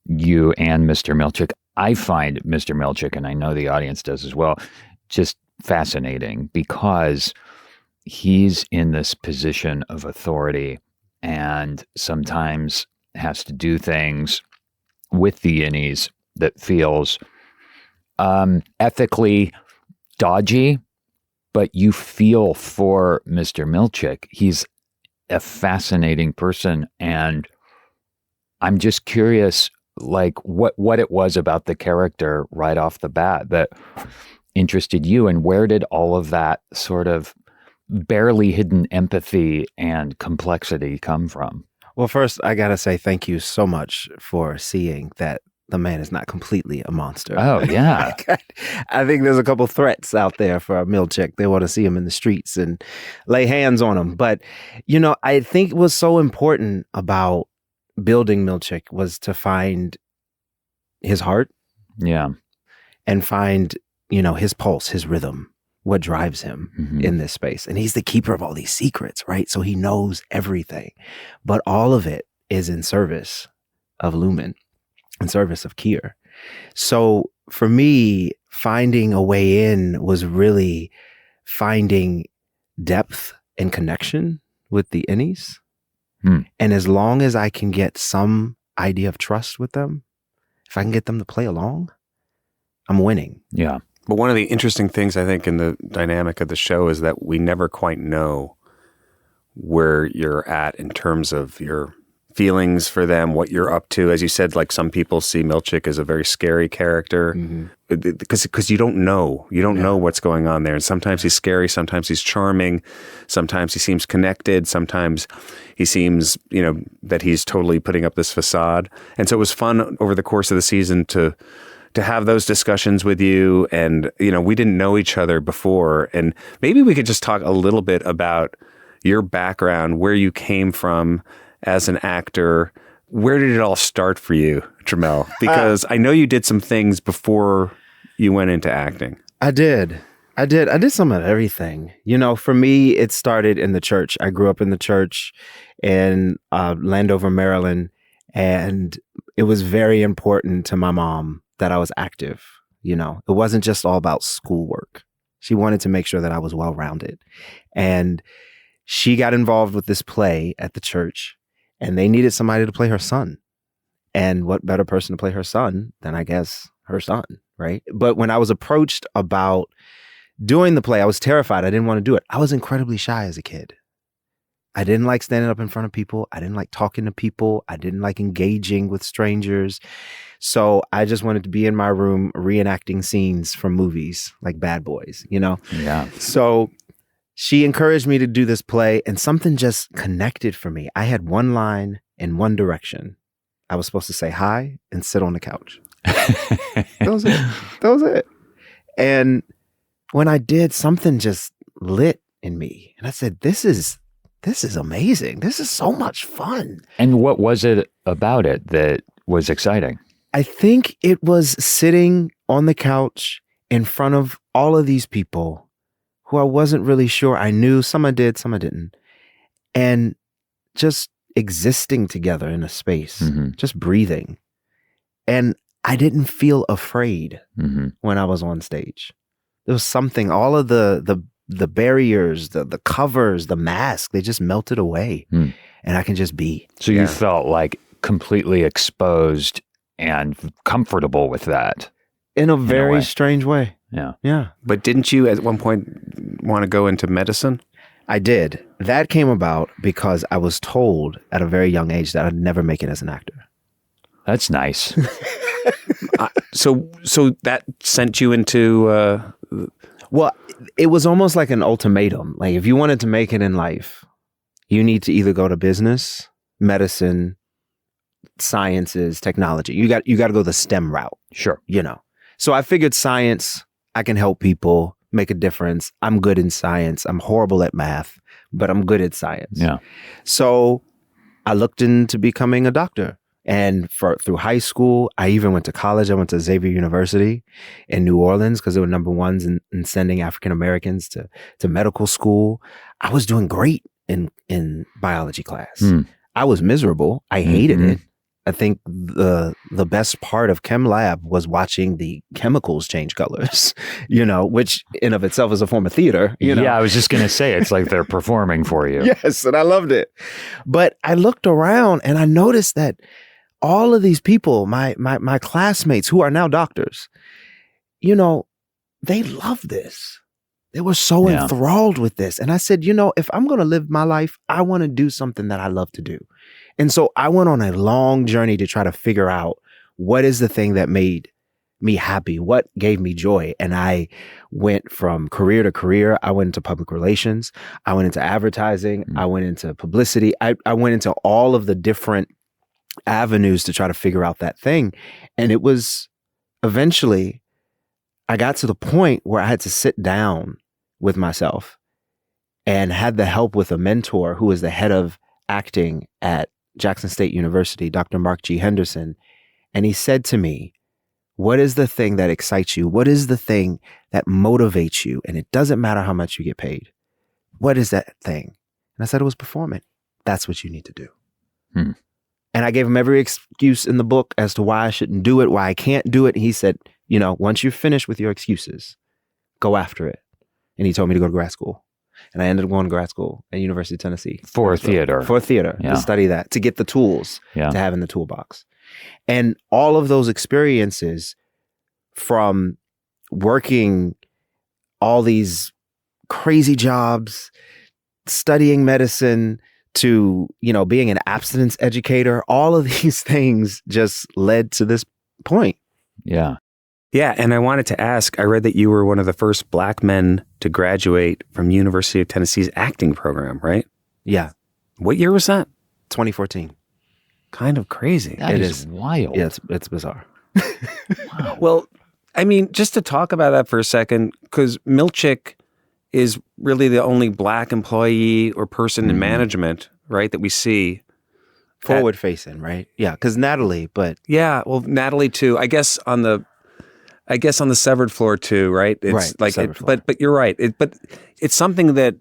you and Mr. Milchick. I find Mr. Milchick, and I know the audience does as well, just fascinating because he's in this position of authority and sometimes has to do things with the innies that feels ethically dodgy, but you feel for Mr. Milchick. He's a fascinating person, and I'm just curious, like what it was about the character right off the bat that interested you, and where did all of that sort of barely hidden empathy and complexity come from? Well, first, I got to say thank you so much for seeing that the man is not completely a monster. Oh, yeah. I think there's a couple threats out there for Milchick. They want to see him in the streets and lay hands on him. But, I think what's so important about building Milchick was to find his heart. Yeah. And find, his pulse, his rhythm, what drives him in this space. And he's the keeper of all these secrets, right? So he knows everything, but all of it is in service of Lumen, in service of Kier. So for me, finding a way in was really finding depth and connection with the innies. And as long as I can get some idea of trust with them, if I can get them to play along, I'm winning. Yeah. But one of the interesting things I think in the dynamic of the show is that we never quite know where you're at in terms of your feelings for them, what you're up to. As you said, like some people see Milchick as a very scary character because you don't know. You don't know what's going on there. And sometimes he's scary, sometimes he's charming, sometimes he seems connected, sometimes he seems, that he's totally putting up this facade. And so it was fun over the course of the season to have those discussions with you. And, we didn't know each other before. And maybe we could just talk a little bit about your background, where you came from as an actor. Where did it all start for you, Tramell? Because I know you did some things before you went into acting. I did some of everything. For me, it started in the church. I grew up in the church in Landover, Maryland, and it was very important to my mom that I was active. It wasn't just all about schoolwork. She wanted to make sure that I was well-rounded. And she got involved with this play at the church, and they needed somebody to play her son. And what better person to play her son than, I guess, her son, right? But when I was approached about doing the play, I was terrified. I didn't want to do it. I was incredibly shy as a kid. I didn't like standing up in front of people. I didn't like talking to people. I didn't like engaging with strangers. So I just wanted to be in my room reenacting scenes from movies like Bad Boys, Yeah. So she encouraged me to do this play, and something just connected for me. I had one line in one direction. I was supposed to say hi and sit on the couch. That was it. And when I did, something just lit in me. And I said, this is amazing. This is so much fun. And what was it about it that was exciting? I think it was sitting on the couch in front of all of these people who I wasn't really sure. I knew some I did, some I didn't. And just existing together in a space, just breathing. And I didn't feel afraid when I was on stage. There was something, all of the barriers, the covers, the mask, they just melted away. And I can just be. So you felt like completely exposed and comfortable with that. In a very strange way. Yeah. Yeah. But didn't you at one point want to go into medicine? I did. That came about because I was told at a very young age that I'd never make it as an actor. That's nice. So that sent you into... Well, it was almost like an ultimatum. Like, if you wanted to make it in life, you need to either go to business, medicine, sciences, technology. You got to go the STEM route. Sure. So I figured science, I can help people make a difference. I'm good in science. I'm horrible at math, but I'm good at science. Yeah. So I looked into becoming a doctor. And through high school, I even went to college. I went to Xavier University in New Orleans because they were number ones in sending African Americans to medical school. I was doing great in biology class. I was miserable. I hated it. I think the best part of chem lab was watching the chemicals change colors, which in of itself is a form of theater. Yeah, I was just going to say, it's like they're performing for you. Yes, and I loved it. But I looked around and I noticed that all of these people, my classmates who are now doctors, they love this. They were so enthralled with this. And I said, if I'm going to live my life, I want to do something that I love to do. And so I went on a long journey to try to figure out what is the thing that made me happy, what gave me joy. And I went from career to career. I went into public relations. I went into advertising. I went into publicity. I went into all of the different avenues to try to figure out that thing. And it was eventually, I got to the point where I had to sit down with myself and had the help with a mentor who was the head of acting at Jackson State University, Dr. Mark G. Henderson. And he said to me, what is the thing that excites you? What is the thing that motivates you? And it doesn't matter how much you get paid. What is that thing? And I said, it was performing. That's what you need to do. And I gave him every excuse in the book as to why I shouldn't do it, why I can't do it. And he said, once you're finished with your excuses, go after it. And he told me to go to grad school. And I ended up going to grad school at University of Tennessee. For theater. To study that, to get the tools to have in the toolbox. And all of those experiences, from working all these crazy jobs, studying medicine, to, being an abstinence educator. All of these things just led to this point. Yeah. Yeah, and I wanted to ask, I read that you were one of the first Black men to graduate from University of Tennessee's acting program, right? Yeah. What year was that? 2014. Kind of crazy. That is wild. Yeah, it's bizarre. Wow. Well, I mean, just to talk about that for a second, because Milchick is really the only Black employee or person in management, right, that we see. Forward facing, right? Yeah, because Natalie, but... Yeah, well, Natalie too. I guess on the severed floor too, right? It's right, like, but you're right. But it's something that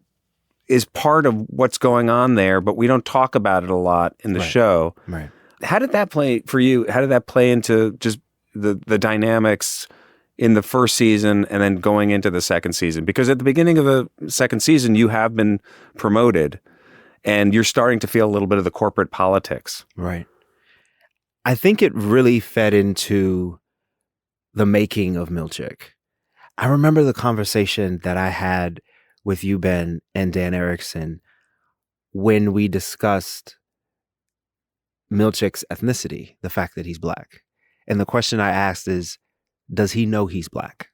is part of what's going on there, but we don't talk about it a lot in the show. Right. How did that play for you? How did that play into just the dynamics in the first season and then going into the second season? Because at the beginning of the second season, you have been promoted and you're starting to feel a little bit of the corporate politics. Right. I think it really fed into the making of Milchick. I remember the conversation that I had with you, Ben, and Dan Erickson when we discussed Milchick's ethnicity, the fact that he's Black. And the question I asked is, does he know he's Black?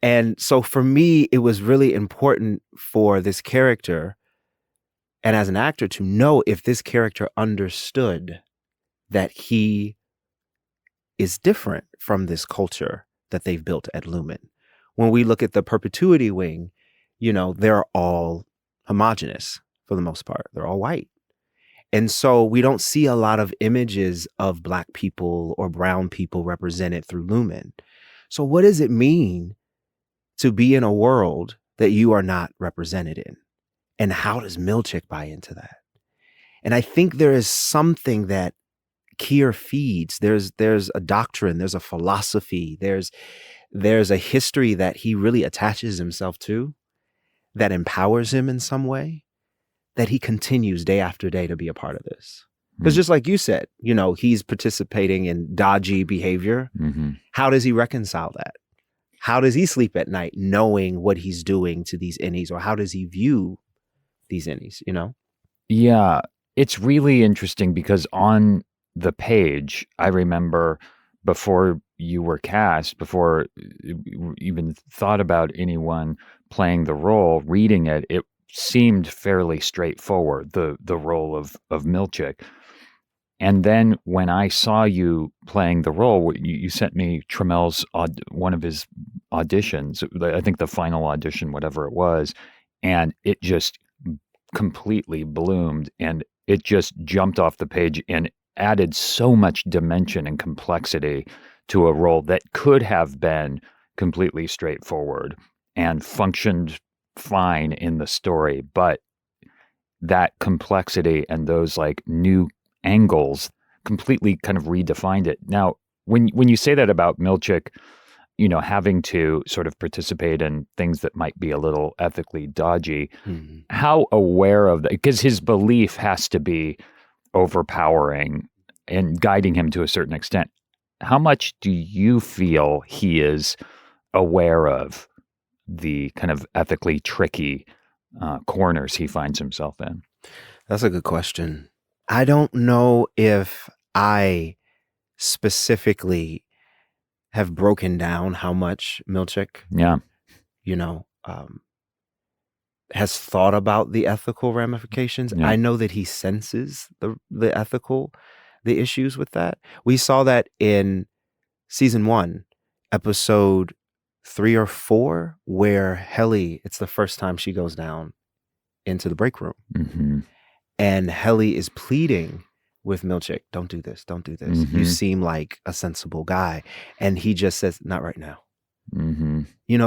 And so for me, it was really important for this character and as an actor to know if this character understood that he is different from this culture that they've built at Lumen. When we look at the perpetuity wing, they're all homogenous for the most part. They're all white. And so we don't see a lot of images of Black people or brown people represented through Lumen. So what does it mean to be in a world that you are not represented in? And how does Milchick buy into that? And I think there is something that Keir feeds. There's a doctrine, there's a philosophy, there's a history that he really attaches himself to that empowers him in some way, that he continues day after day to be a part of this. Because just like you said, he's participating in dodgy behavior. Mm-hmm. How does he reconcile that? How does he sleep at night knowing what he's doing to these innies, or how does he view these innies, Yeah, it's really interesting because on the page, I remember before you were cast, before you even thought about anyone playing the role, reading it, it seemed fairly straightforward, the role of Milchick. And then when I saw you playing the role, you sent me Tramell's one of his auditions, I think the final audition, whatever it was, and it just completely bloomed, and it just jumped off the page and added so much dimension and complexity to a role that could have been completely straightforward and functioned fine in the story, but that complexity and those like new angles completely kind of redefined it. Now, when you say that about Milchick, having to sort of participate in things that might be a little ethically dodgy, how aware of that? Because his belief has to be overpowering and guiding him to a certain extent. How much do you feel he is aware of the kind of ethically tricky corners he finds himself in? That's a good question. I don't know if I specifically have broken down how much Milchick, has thought about the ethical ramifications. Yeah. I know that he senses the issues with that. We saw that in season 1, episode 3 or 4, where Helly, it's the first time she goes down into the break room. Mm-hmm. And Helly is pleading with Milchick, don't do this. Mm-hmm. You seem like a sensible guy. And he just says, not right now. Mm-hmm.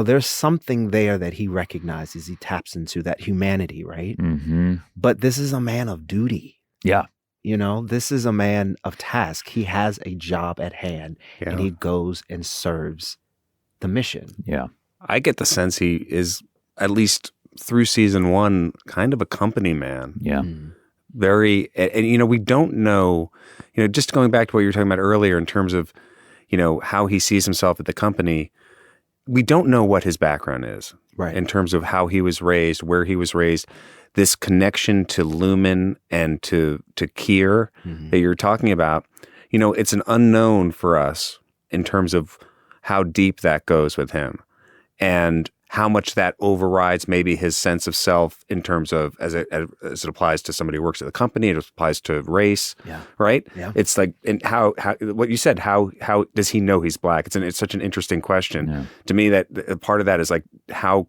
There's something there that he recognizes. He taps into that humanity, right? Mm-hmm. But this is a man of duty. Yeah. This is a man of task. He has a job at hand, and he goes and serves the mission. Yeah. I get the sense he is, at least through season 1, kind of a company man. Yeah. Very, and we don't know, just going back to what you were talking about earlier in terms of, how he sees himself at the company. we don't know what his background is, Right. in terms of how he was raised, where he was raised, this connection to Lumen and to Kier that you're talking about. You know, it's an unknown for us in terms of how deep that goes with him and how much that overrides maybe his sense of self in terms of as it applies to somebody who works at the company, it applies to race, right? Yeah. It's like, and how what you said, how does he know he's black? It's such an interesting question to me. That part of that is like how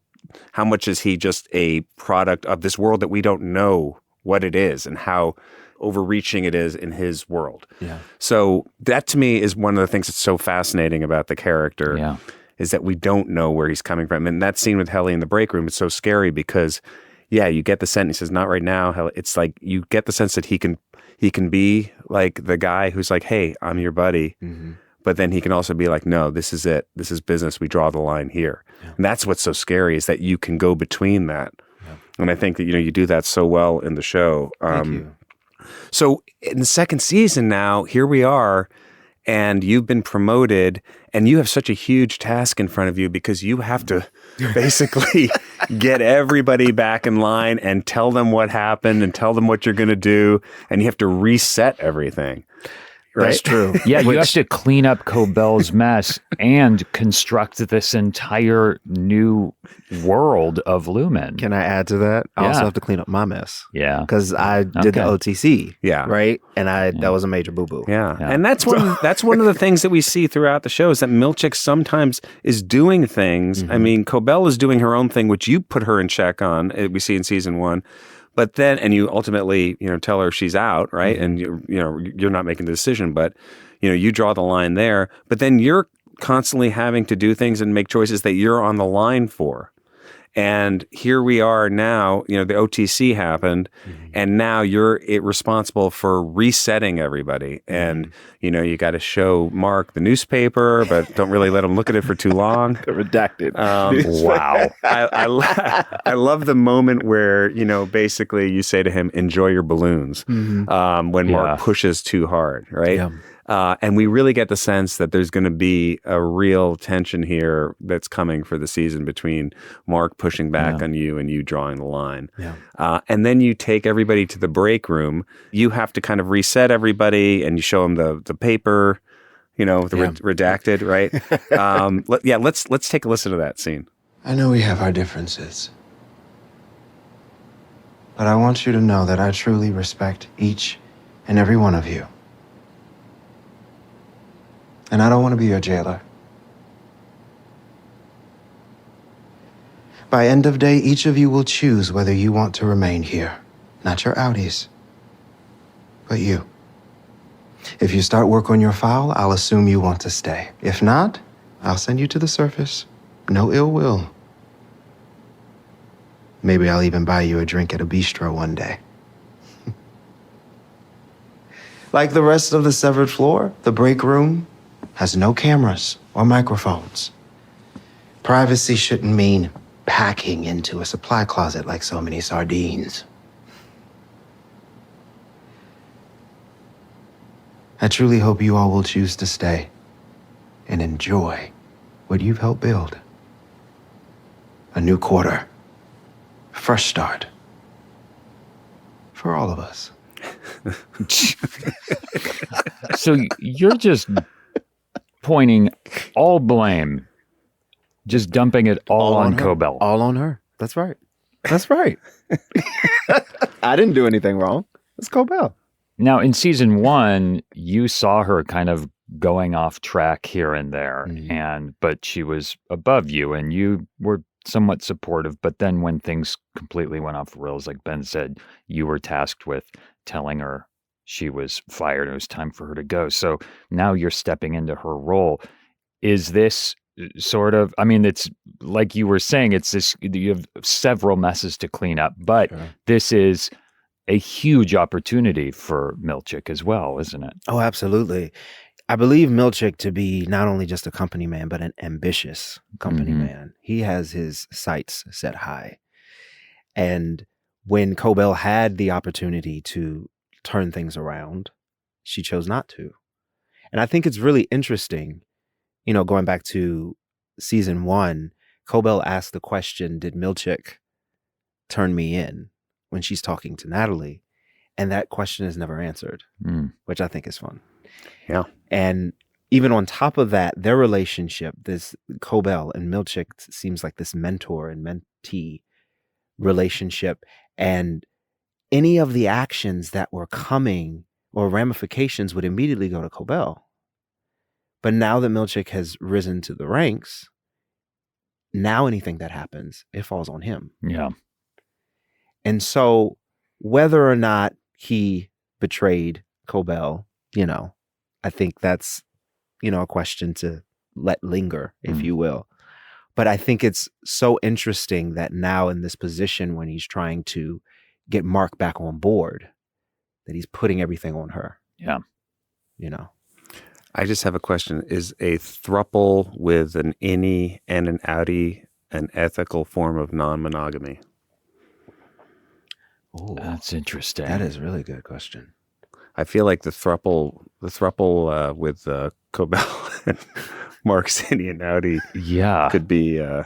much is he just a product of this world that we don't know what it is and how overreaching it is in his world. Yeah. So that to me is one of the things that's so fascinating about the character. Yeah. Is that we don't know where he's coming from. And that scene with Helly in the break room is so scary because, you get the sense, he says, not right now, Helly. It's like you get the sense that he can be like the guy who's like, hey, I'm your buddy. Mm-hmm. But then he can also be like, no, this is it. This is business. We draw the line here. Yeah. And that's what's so scary is that you can go between that. Yeah. And I think that, you do that so well in the show. Thank you. So in the second season now, here we are, and you've been promoted, and you have such a huge task in front of you because you have to basically get everybody back in line and tell them what happened and tell them what you're going to do, and you have to reset everything. Right? That's true. Yeah, you have to clean up Cobel's mess and construct this entire new world of Lumen. Can I add to that? I also have to clean up my mess. Yeah. Because I did the OTC. Yeah. Right? And that was a major boo-boo. Yeah. And that's one of the things that we see throughout the show is that Milchick sometimes is doing things. Mm-hmm. I mean, Cobel is doing her own thing, which you put her in check on. We see in season 1. But then, and you ultimately, tell her she's out, right? Mm-hmm. And you're not making the decision, but you draw the line there. But then you're constantly having to do things and make choices that you're on the line for. And here we are now. The OTC happened, and now you're responsible for resetting everybody. And you got to show Mark the newspaper, but don't really let him look at it for too long. Redacted. Wow. I love the moment where basically you say to him, "Enjoy your balloons," when Mark pushes too hard, right? Yeah. And we really get the sense that there's going to be a real tension here that's coming for the season between Mark pushing back on you and you drawing the line. Yeah. And then you take everybody to the break room. You have to kind of reset everybody and you show them the paper, redacted, right? Let's take a listen to that scene. I know we have our differences, but I want you to know that I truly respect each and every one of you. And I don't want to be your jailer. By end of day, each of you will choose whether you want to remain here. Not your outies, but you. If you start work on your file, I'll assume you want to stay. If not, I'll send you to the surface. No ill will. Maybe I'll even buy you a drink at a bistro one day. Like the rest of the severed floor, the break room has no cameras or microphones. Privacy shouldn't mean packing into a supply closet like so many sardines. I truly hope you all will choose to stay and enjoy what you've helped build. A new quarter, a fresh start for all of us. So you're just pointing all blame, just dumping it all on Cobel. All on her. That's right. That's right. I didn't do anything wrong. It's Cobel. Now, in season 1, you saw her kind of going off track here and there, but she was above you, and you were somewhat supportive. But then when things completely went off the rails, like Ben said, you were tasked with telling her she was fired. It was time for her to go. So now you're stepping into her role. Is this sort of, it's like you were saying, it's this, you have several messes to clean up, but this is a huge opportunity for Milchick as well, isn't it? Oh, absolutely. I believe Milchick to be not only just a company man, but an ambitious company man. He has his sights set high. And when Cobel had the opportunity to turn things around, she chose not to. And I think it's really interesting, going back to season 1, Cobel asked the question, did Milchick turn me in, when she's talking to Natalie? And that question is never answered, which I think is fun. Yeah. And even on top of that, their relationship, this Cobel and Milchick seems like this mentor and mentee relationship. And any of the actions that were coming or ramifications would immediately go to Cobel. But now that Milchick has risen to the ranks, now anything that happens, it falls on him. Yeah. And so whether or not he betrayed Cobel, I think that's, a question to let linger, if you will. But I think it's so interesting that now in this position when he's trying to get Mark back on board, that he's putting everything on her. Yeah. I just have a question. Is a throuple with an innie and an outie an ethical form of non-monogamy? Oh, that's interesting. That is a really good question. I feel like the throuple with Cobel and Mark's innie and outie could be, I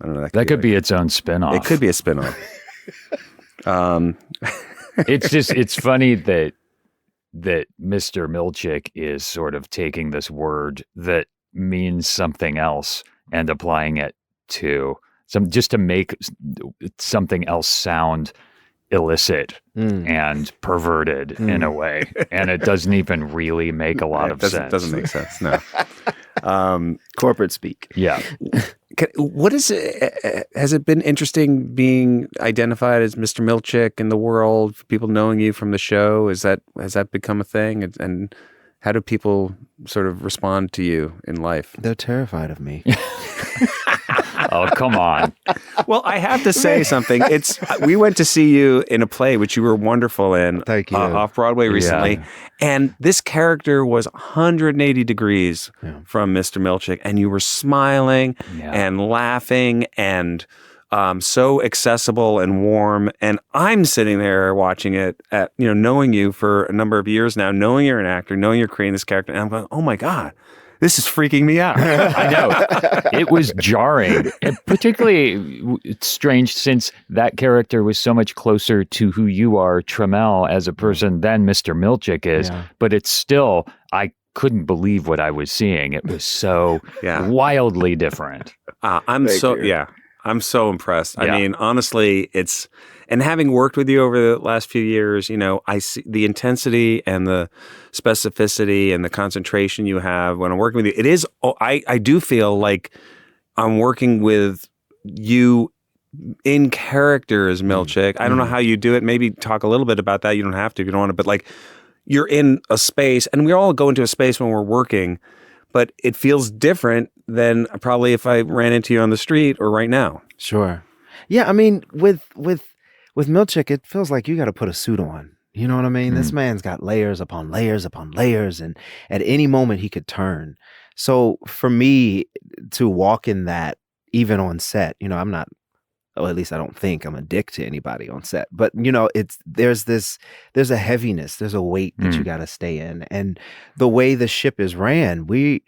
don't know. That could be its own spinoff. It could be a spinoff. It's funny that Mr. Milchick is sort of taking this word that means something else and applying it to just to make something else sound illicit and perverted in a way. And it doesn't even really make a lot of sense. It doesn't make sense, no. Corporate speak. Yeah. What is it? Has it been interesting being identified as Mr. Milchick in the world? People knowing you from the show, has that become a thing? And how do people sort of respond to you in life? They're terrified of me. Oh, come on. Well, I have to say something. We went to see you in a play, which you were wonderful in. Thank you. Off Broadway recently. Yeah. And this character was 180 degrees from Mr. Milchick. And you were smiling and laughing and so accessible and warm. And I'm sitting there watching it knowing you for a number of years now, knowing you're an actor, knowing you're creating this character. And I'm going, oh my God. This is freaking me out. I know. It was jarring. And particularly, it's strange since that character was so much closer to who you are, Tramell, as a person than Mr. Milchick is. Yeah. But it's still, I couldn't believe what I was seeing. It was so wildly different. I'm so impressed. I mean, honestly, and having worked with you over the last few years, I see the intensity and the specificity and the concentration you have when I'm working with you. It is, I do feel like I'm working with you in character as Milchick. I don't know how you do it. Maybe talk a little bit about that. You don't have to if you don't want to, but like you're in a space, and we all go into a space when we're working, but it feels different than probably if I ran into you on the street or right now. Sure. Yeah, I mean, with Milchick, it feels like you got to put a suit on. You know what I mean? This man's got layers upon layers upon layers, and at any moment he could turn. So for me to walk in that, even on set, I'm not, at least I don't think I'm a dick to anybody on set, but there's a heaviness, there's a weight that you got to stay in. And the way the ship is ran, we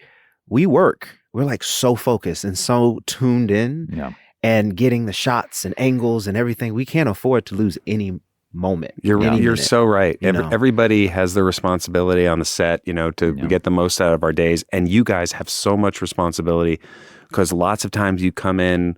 work. We're like so focused and so tuned in. Yeah. And getting the shots and angles and everything, we can't afford to lose any moment. You're so right. Everybody has the responsibility on the set, to get the most out of our days. And you guys have so much responsibility because lots of times you come in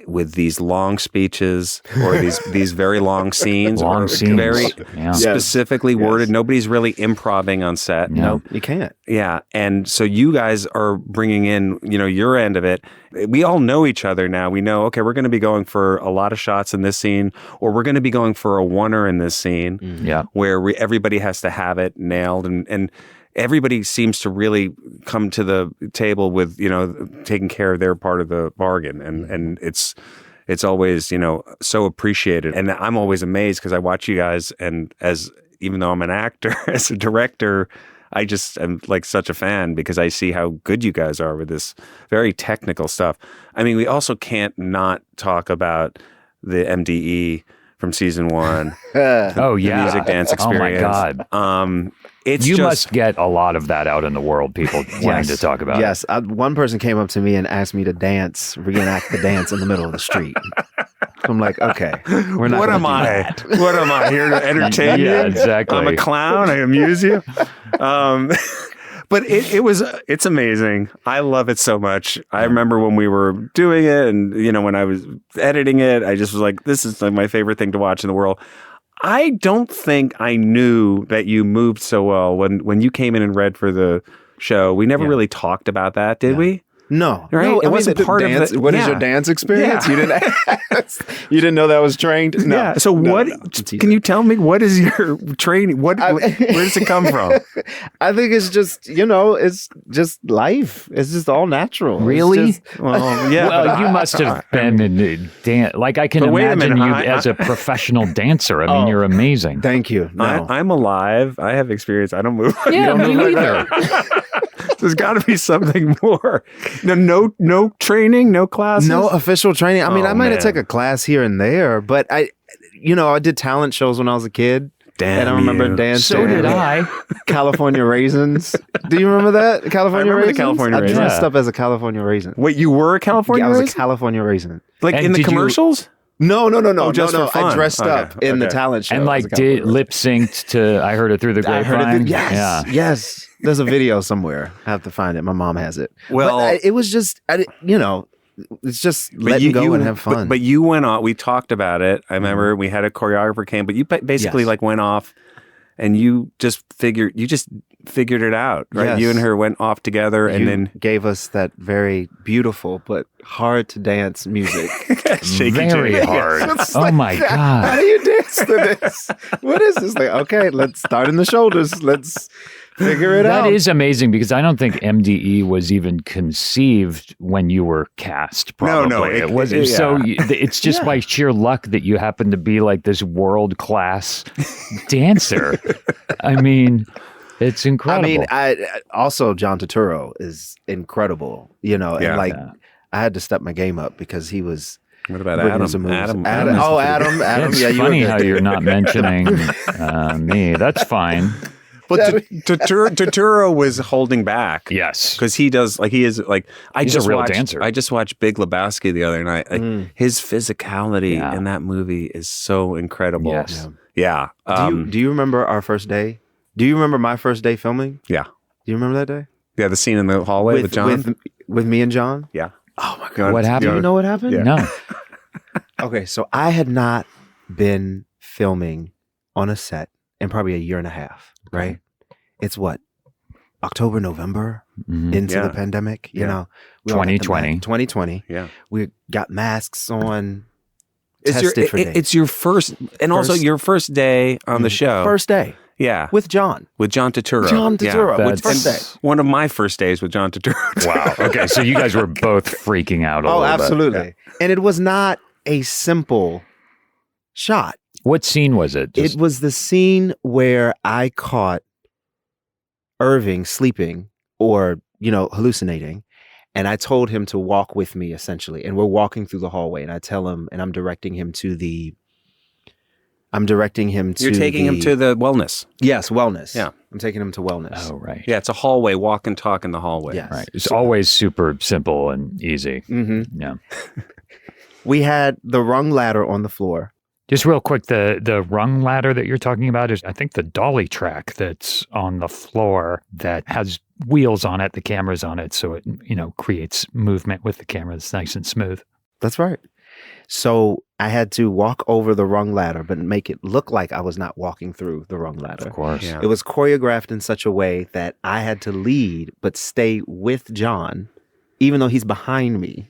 with these long speeches or these very long scenes, very specifically worded. Nobody's really improvising on set. No, you can't. Yeah, and so you guys are bringing in, your end of it. We all know each other now. We know, okay, we're going to be going for a lot of shots in this scene, or we're going to be going for a oneer in this scene, where everybody has to have it nailed, and everybody seems to really come to the table with, taking care of their part of the bargain. And it's always, so appreciated. And I'm always amazed because I watch you guys, and even though I'm an actor, as a director, I just am like such a fan because I see how good you guys are with this very technical stuff. I mean, we also can't not talk about the MDE from season 1. Oh yeah, music dance experience. Oh my God. You must get a lot of that out in the world. People wanting to talk about. Yes, one person came up to me and asked me to reenact the dance in the middle of the street. I'm like, okay, we're not. What am I? What am I here to entertain you? Yeah, exactly. I'm a clown. I amuse you. But it's amazing. I love it so much. I remember when we were doing it, and when I was editing it, I just was like, this is like my favorite thing to watch in the world. I don't think I knew that you moved so well when you came in and read for the show. We never really talked about that, did we? No, right? No, it wasn't part dance, of the. What is your dance experience? Yeah. You didn't. You didn't know that was trained. No. Yeah. So what? Can you tell me what is your training? Where does it come from? I think it's just it's just life. It's just all natural. Really? Well, yeah. Well, you must have been in dance. Like I can imagine you as a professional dancer. I mean, you're amazing. Thank you. No. I'm alive. I have experience. I don't move. Yeah, me neither. There's got to be something more. No training, no classes, no official training. I mean, I might have taken a class here and there, but I did talent shows when I was a kid. Damn, and I remember dancing. So did I. California Raisins. Do you remember that? California Raisins? The California Raisins. I dressed up as a California Raisin. Wait, you were a California Raisin? I was a California Raisin. Like in the commercials? No. Just for fun. I dressed up in the talent show. And like did lip synced to I Heard It Through the Grapevine. I heard it. Yes. Yeah. Yes. There's a video somewhere. I have to find it. My mom has it. Well, it was just, it's just letting go and have fun. But you went off. We talked about it. I remember we had a choreographer came, but you basically like went off and you just figured it out, right? Yes. You and her went off together and then gave us that very beautiful but hard to dance music. Very hard. Yes. Oh my God. How do you dance to this? What is this thing? Okay, let's start in the shoulders. Let's figure it out. That is amazing because I don't think MDE was even conceived when you were cast. Probably. No, it wasn't. Yeah. So it's just by sheer luck that you happen to be like this world-class dancer. I mean, it's incredible. I mean, also John Turturro is incredible. And I had to step my game up because he was. What about Adam? Adam. Oh, Adam. It's funny how you're not mentioning me. That's fine. But Turturro was holding back. Yes. Because he's a real dancer. I just watched Big Lebowski the other night. His physicality in that movie is so incredible. Yes. Yeah. Do you remember our first day? Do you remember my first day filming? Yeah. Do you remember that day? Yeah, the scene in the hallway with John? With me and John? Yeah. Oh my God. What happened? Do you know what happened? Yeah. No. Okay, so I had not been filming on a set in probably a year and a half, right? It's what? October, November into the pandemic, you know? 2020. 2020. Yeah. We got masks on. It's your first, and also your first day on the show. First day. Yeah. With John. With John Turturro. John Turturro. Yeah. Which first day. One of my first days with John Turturro. Wow. Okay. So you guys were both freaking out a little bit. Oh, absolutely. Yeah. And it was not a simple shot. What scene was it? It was the scene where I caught Irving sleeping or, hallucinating. And I told him to walk with me, essentially. And we're walking through the hallway. And I tell him, and I'm directing him to the... You're taking him to the wellness. Yes, wellness. Yeah. I'm taking him to wellness. Oh, right. Yeah, it's a hallway, walk and talk in the hallway. Yes. Right. It's always super simple and easy. Mm-hmm. Yeah. We had the rung ladder on the floor. Just real quick, the rung ladder that you're talking about is, I think, the dolly track that's on the floor that has wheels on it, the camera's on it, so it, creates movement with the camera. It's nice and smooth. That's right. So I had to walk over the rung ladder, but make it look like I was not walking through the rung ladder. Of course. Yeah. It was choreographed in such a way that I had to lead, but stay with John, even though he's behind me.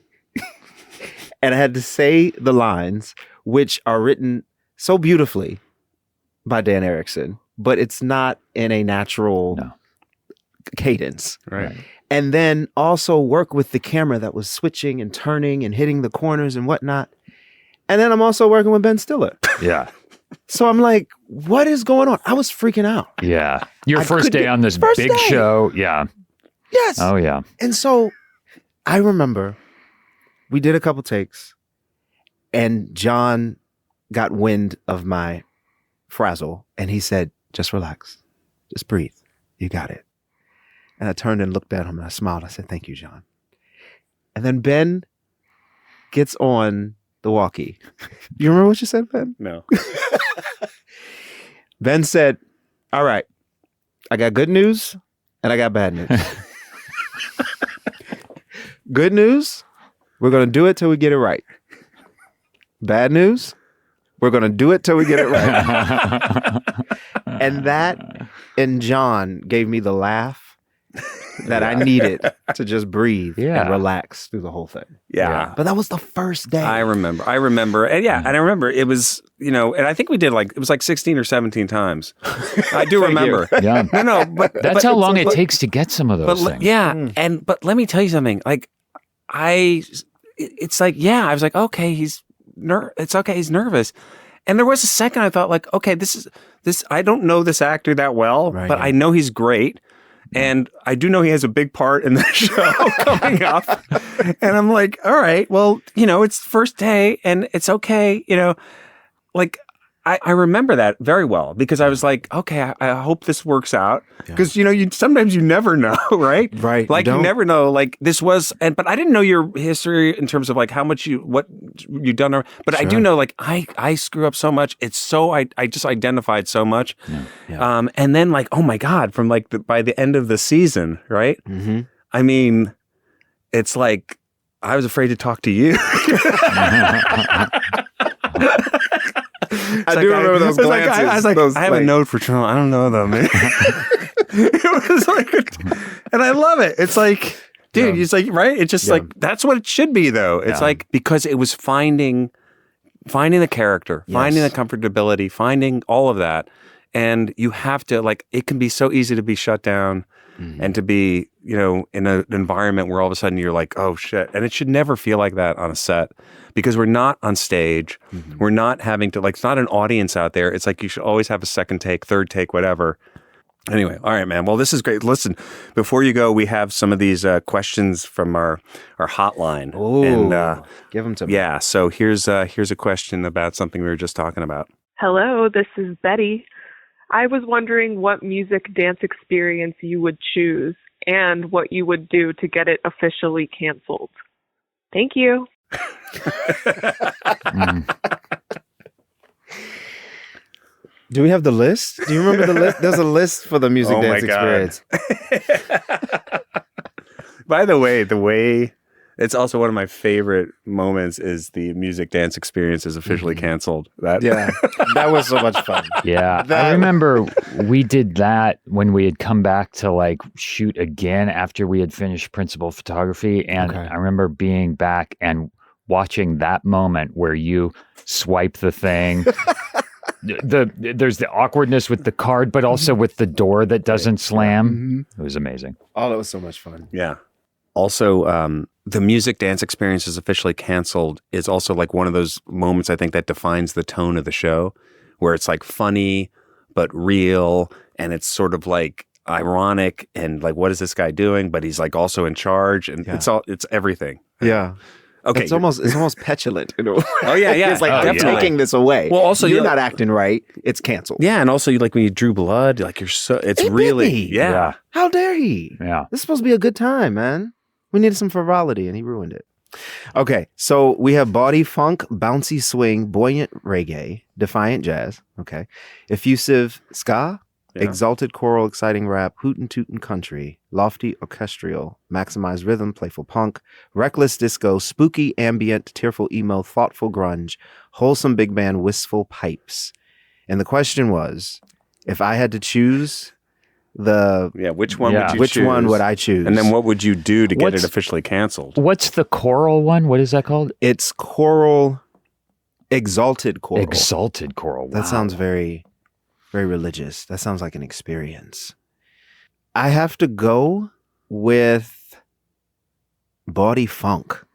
And I had to say the lines, which are written so beautifully by Dan Erickson, but it's not in a natural cadence. Right. And then also work with the camera that was switching and turning and hitting the corners and whatnot. And then I'm also working with Ben Stiller. Yeah. So I'm like, what is going on? I was freaking out. Yeah. Your first day on this big show. Yeah. Yes. Oh, yeah. And so I remember we did a couple takes and John got wind of my frazzle, and he said, just relax. Just breathe. You got it. And I turned and looked at him, and I smiled. I said, thank you, John. And then Ben gets on the walkie. You remember what you said, Ben? No. Ben said, all right, I got good news and I got bad news. Good news, we're going to do it till we get it right. Bad news, we're going to do it till we get it right. And that and John gave me the laugh that I needed to just breathe and relax through the whole thing. Yeah. But that was the first day. I remember. And and I remember it was, and I think we did it was like 16 or 17 times. I do remember. Yeah. No, but that's how long it takes to get some of those things. Yeah. But let me tell you something. Like, I was like, okay, he's nervous. And there was a second I thought, like, okay, this I don't know this actor that well, but I know he's great. And I do know he has a big part in the show coming up. And I'm like, all right, well, it's the first day and it's okay. Like I remember that very well because I was like, okay, I hope this works out. Because, sometimes you never know, right? Right. Like you never know, like this was, but I didn't know your history in terms of like how much what you've done. But I do know like I screw up so much. It's so, I just identified so much. Yeah. And then like, oh my God, from like by the end of the season, right? Mm-hmm. I mean, it's like, I was afraid to talk to you. I do remember those glances. I was like, I have a note for Tramell. I don't know them. It was like, and I love it. It's like, dude, it's like, right? It's just like, that's what it should be though. It's like, because it was finding the character, finding the comfortability, finding all of that. And you have to like, it can be so easy to be shut down and to be, in an environment where all of a sudden you're like, oh shit. And it should never feel like that on a set because we're not on stage. Mm-hmm. We're not having to it's not an audience out there. It's like you should always have a second take, third take, whatever. Anyway, all right, man. Well, this is great. Listen, before you go, we have some of these questions from our hotline. Oh, and give them to me. Yeah. So here's a question about something we were just talking about. Hello, this is Betty. I was wondering what music dance experience you would choose and what you would do to get it officially canceled. Thank you. Do we have the list? Do you remember the list? There's a list for the music dance experience. By the way, it's also one of my favorite moments is the music dance experience is officially canceled. That was so much fun. Yeah. I remember we did that when we had come back to like shoot again after we had finished principal photography. And I remember being back and watching that moment where you swipe the thing. There's the awkwardness with the card, but also with the door that doesn't slam. Mm-hmm. It was amazing. Oh, that was so much fun. Yeah. Also, the music dance experience is officially canceled is also like one of those moments I think that defines the tone of the show where it's like funny, but real. And it's sort of like ironic and like, what is this guy doing? But he's like also in charge and it's everything. Yeah. Okay. It's almost petulant. Oh yeah. It's like, I'm taking this away. Well, also you're not acting right. It's canceled. Yeah. And also like when you drew blood, like it's really, yeah. How dare he? Yeah. This is supposed to be a good time, man. We needed some frivolity and he ruined it. Okay, so we have body funk, bouncy swing, buoyant reggae, defiant jazz, okay, effusive ska, exalted choral, exciting rap, hootin' tootin' country, lofty orchestral, maximized rhythm, playful punk, reckless disco, spooky ambient, tearful emo, thoughtful grunge, wholesome big band, wistful pipes. And the question was, if I had to choose which one would you choose? Which one would I choose? And then what would you do to get it officially canceled? What's the choral one? What is that called? It's choral, exalted choral. Exalted choral. Wow. That sounds very, very religious. That sounds like an experience. I have to go with body funk.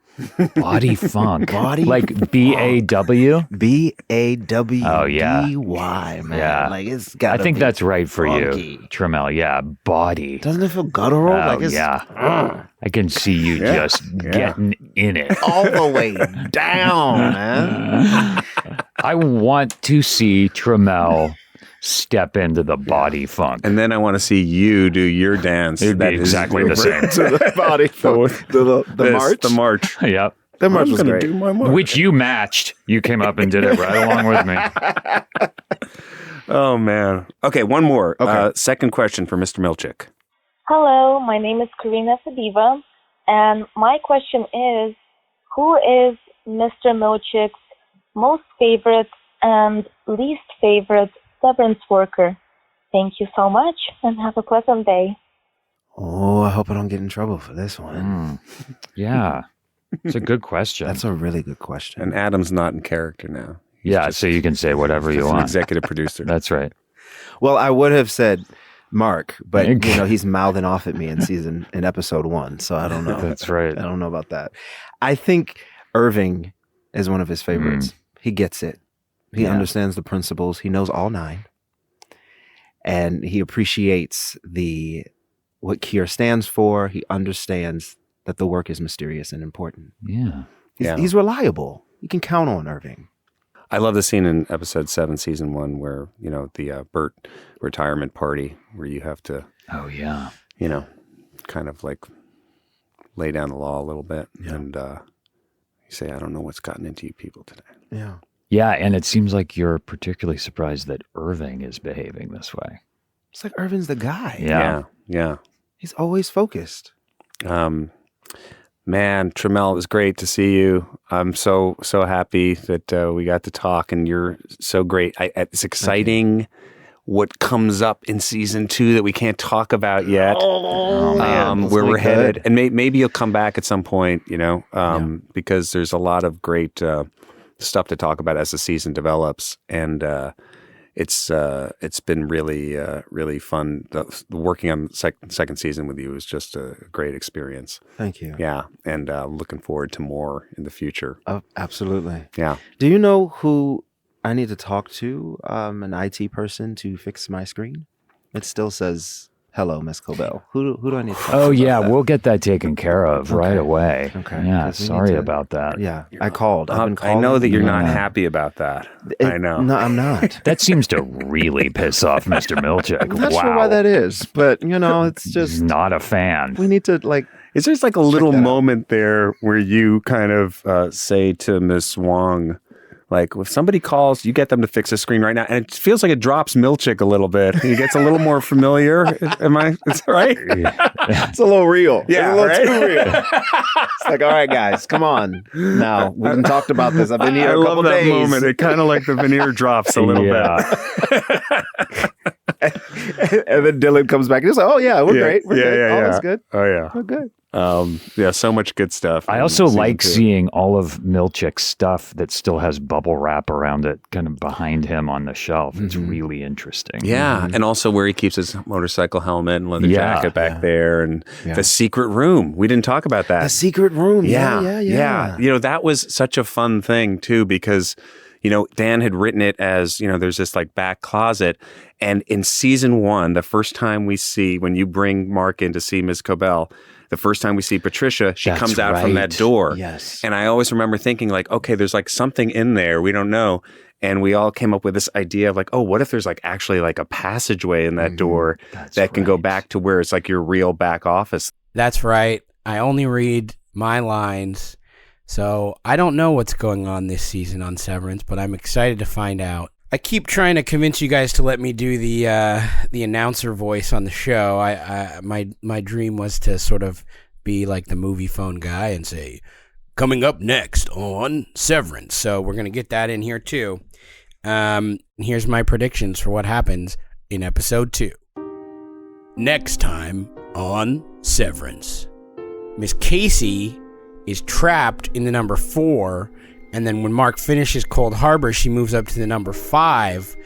Body funk. Body like B-A-W? B-A-W-D-Y, Oh, yeah. man. Yeah. Like, it's got I think that's right for funky. you, Tramell. Yeah, body. Doesn't it feel guttural? Oh, Like it's, yeah. I can see you just getting in it. all the way down, man. I want to see Tramell step into the body funk. And then I want to see you do your dance. It'd be exactly the same. To the body funk. The march? The march. Yep. The march I'm was gonna great. do my march. Which you matched. You came up and did it right along with me. Oh, man. Okay, one more. Okay. Second question for Mr. Milchick. Hello, my name is Karina Sadiva, and my question is, who is Mr. Milchick's most favorite and least favorite severance worker? Thank you so much, and have a pleasant day. Oh, I hope I don't get in trouble for this one. Yeah. It's a good question. That's a really good question. And Adam's not in character now. Yeah, so you can say whatever you He's an want. executive producer. That's right. Well, I would have said Mark, but he's mouthing off at me in episode 1, so I don't know. That's right. I don't know about that. I think Irving is one of his favorites. He gets it. He understands the principles. He knows all 9. And he appreciates what Kier stands for. He understands that the work is mysterious and important. Yeah. He's reliable. You can count on Irving. I love the scene in episode 7, season 1, where, the Burt retirement party, where you have to, kind of like lay down the law a little bit. Yeah. And you say, I don't know what's gotten into you people today. Yeah. Yeah, and it seems like you're particularly surprised that Irving is behaving this way. It's like Irving's the guy. Yeah. He's always focused. Man, Tramell, it was great to see you. I'm so happy that we got to talk, and you're so great. It's exciting what comes up in season 2 that we can't talk about yet. Man, where we're headed, and maybe you'll come back at some point. Because there's a lot of great stuff to talk about as the season develops, and it's been really fun. Working on the second season with you was just a great experience. Thank you. Yeah, and looking forward to more in the future. Oh, absolutely. Yeah. Do you know who I need to talk to? An IT person to fix my screen? It still says, "Hello, Ms.Cobel." Who do I need to talk to? Oh, yeah, that? we'll get that taken care of right away. Okay. Yeah, sorry about that. Yeah, I called. I've been calling. I know that you're not happy about that. I know. No, I'm not. That seems to really piss off Mr. Milchick. I'm not sure why that is, but it's just He's not a fan. we need to Is there like a little moment there where you kind of say to Miss Wong, like, if somebody calls, you get them to fix a screen right now, and it feels like it drops Milchick a little bit. He gets a little more familiar. Is that right? It's a little real. Yeah, it's a little too real. It's like, all right, guys, come on. Now, we haven't talked about this. I've been here a couple days. I love that moment. It kind of like the veneer drops a little bit. And then Dylan comes back and he's like, oh, yeah, we're great. We're good. All is good. Oh, yeah. We're good. So much good stuff. I also like seeing all of Milchick's stuff that still has bubble wrap around it, kind of behind him on the shelf. It's really interesting. Yeah, and also where he keeps his motorcycle helmet and leather jacket back there, and the secret room. We didn't talk about that. The secret room. Yeah. That was such a fun thing too, because Dan had written it as, there's this like back closet. And in season 1, the first time we see, when you bring Mark in to see Ms.Cobel, the first time we see Patricia, she comes out from that door. Yes. And I always remember thinking like, okay, there's like something in there. We don't know. And we all came up with this idea of like, oh, what if there's like actually like a passageway in that door that can go back to where it's like your real back office. That's right. I only read my lines. So I don't know what's going on this season on Severance, but I'm excited to find out. I keep trying to convince you guys to let me do the announcer voice on the show. My dream was to sort of be like the movie phone guy and say, coming up next on Severance. So we're going to get that in here too. Here's my predictions for what happens in episode 2. Next time on Severance, Miss Casey is trapped in the number 4. And then when Mark finishes Cold Harbor, she moves up to the number 5.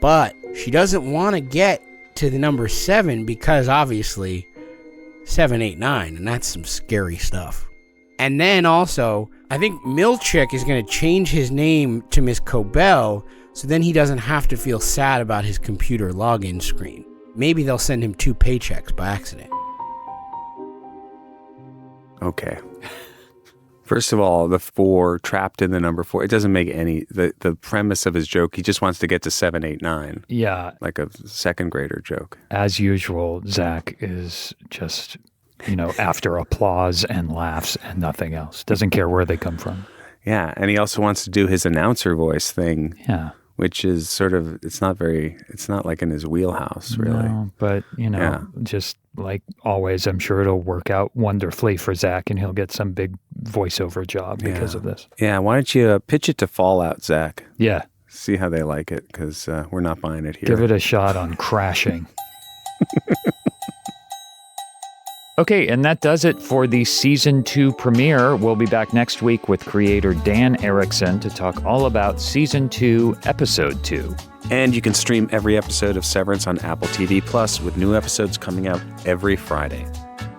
But she doesn't want to get to the number 7 because obviously 7, 8, 9. And that's some scary stuff. And then also, I think Milchick is going to change his name to Ms.Cobel, so then he doesn't have to feel sad about his computer login screen. Maybe they'll send him 2 paychecks by accident. Okay. First of all, the 4 trapped in the number 4, it doesn't make any, the premise of his joke, he just wants to get to 7, 8, 9. Yeah. Like a second grader joke. As usual, Zach is just, after applause and laughs and nothing else. Doesn't care where they come from. Yeah. And he also wants to do his announcer voice thing. Yeah. Which is sort of, it's not like in his wheelhouse, really. No, but, just like always, I'm sure it'll work out wonderfully for Zach and he'll get some big voiceover job because of this. Yeah, why don't you pitch it to Fallout, Zach? Yeah. See how they like it, because we're not buying it here. Give it a shot on Crashing. Okay, and that does it for the Season 2 premiere. We'll be back next week with creator Dan Erickson to talk all about Season 2, Episode 2. And you can stream every episode of Severance on Apple TV Plus, with new episodes coming out every Friday.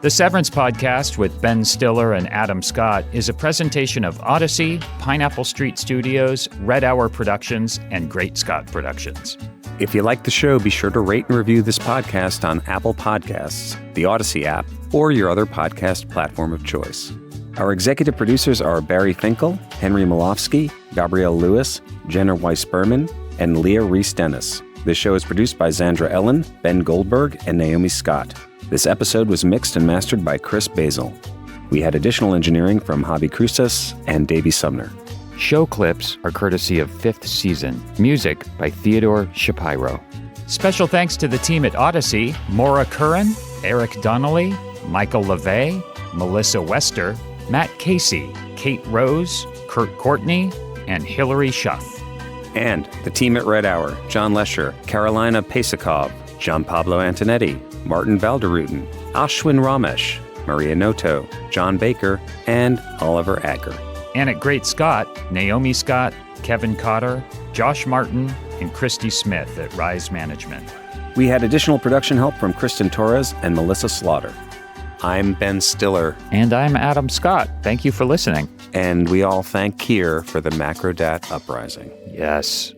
The Severance Podcast with Ben Stiller and Adam Scott is a presentation of Odyssey, Pineapple Street Studios, Red Hour Productions, and Great Scott Productions. If you like the show, be sure to rate and review this podcast on Apple Podcasts, the Odyssey app, or your other podcast platform of choice. Our executive producers are Barry Finkel, Henry Malofsky, Gabrielle Lewis, Jenna Weiss-Berman, and Leah Reese-Dennis. This show is produced by Zandra Ellen, Ben Goldberg, and Naomi Scott. This episode was mixed and mastered by Chris Basil. We had additional engineering from Javi Cruces and Davey Sumner. Show clips are courtesy of Fifth Season. Music by Theodore Shapiro. Special thanks to the team at Odyssey: Maura Curran, Eric Donnelly, Michael LeVay, Melissa Wester, Matt Casey, Kate Rose, Kurt Courtney, and Hillary Schuff. And the team at Red Hour: John Lesher, Carolina Pesakov, John Pablo Antonetti, Martin Valderuten, Ashwin Ramesh, Maria Noto, John Baker, and Oliver Acker. And at Great Scott, Naomi Scott, Kevin Cotter, Josh Martin, and Christy Smith at Rise Management. We had additional production help from Kristen Torres and Melissa Slaughter. I'm Ben Stiller. And I'm Adam Scott. Thank you for listening. And we all thank Keir for the Macrodat uprising. Yes.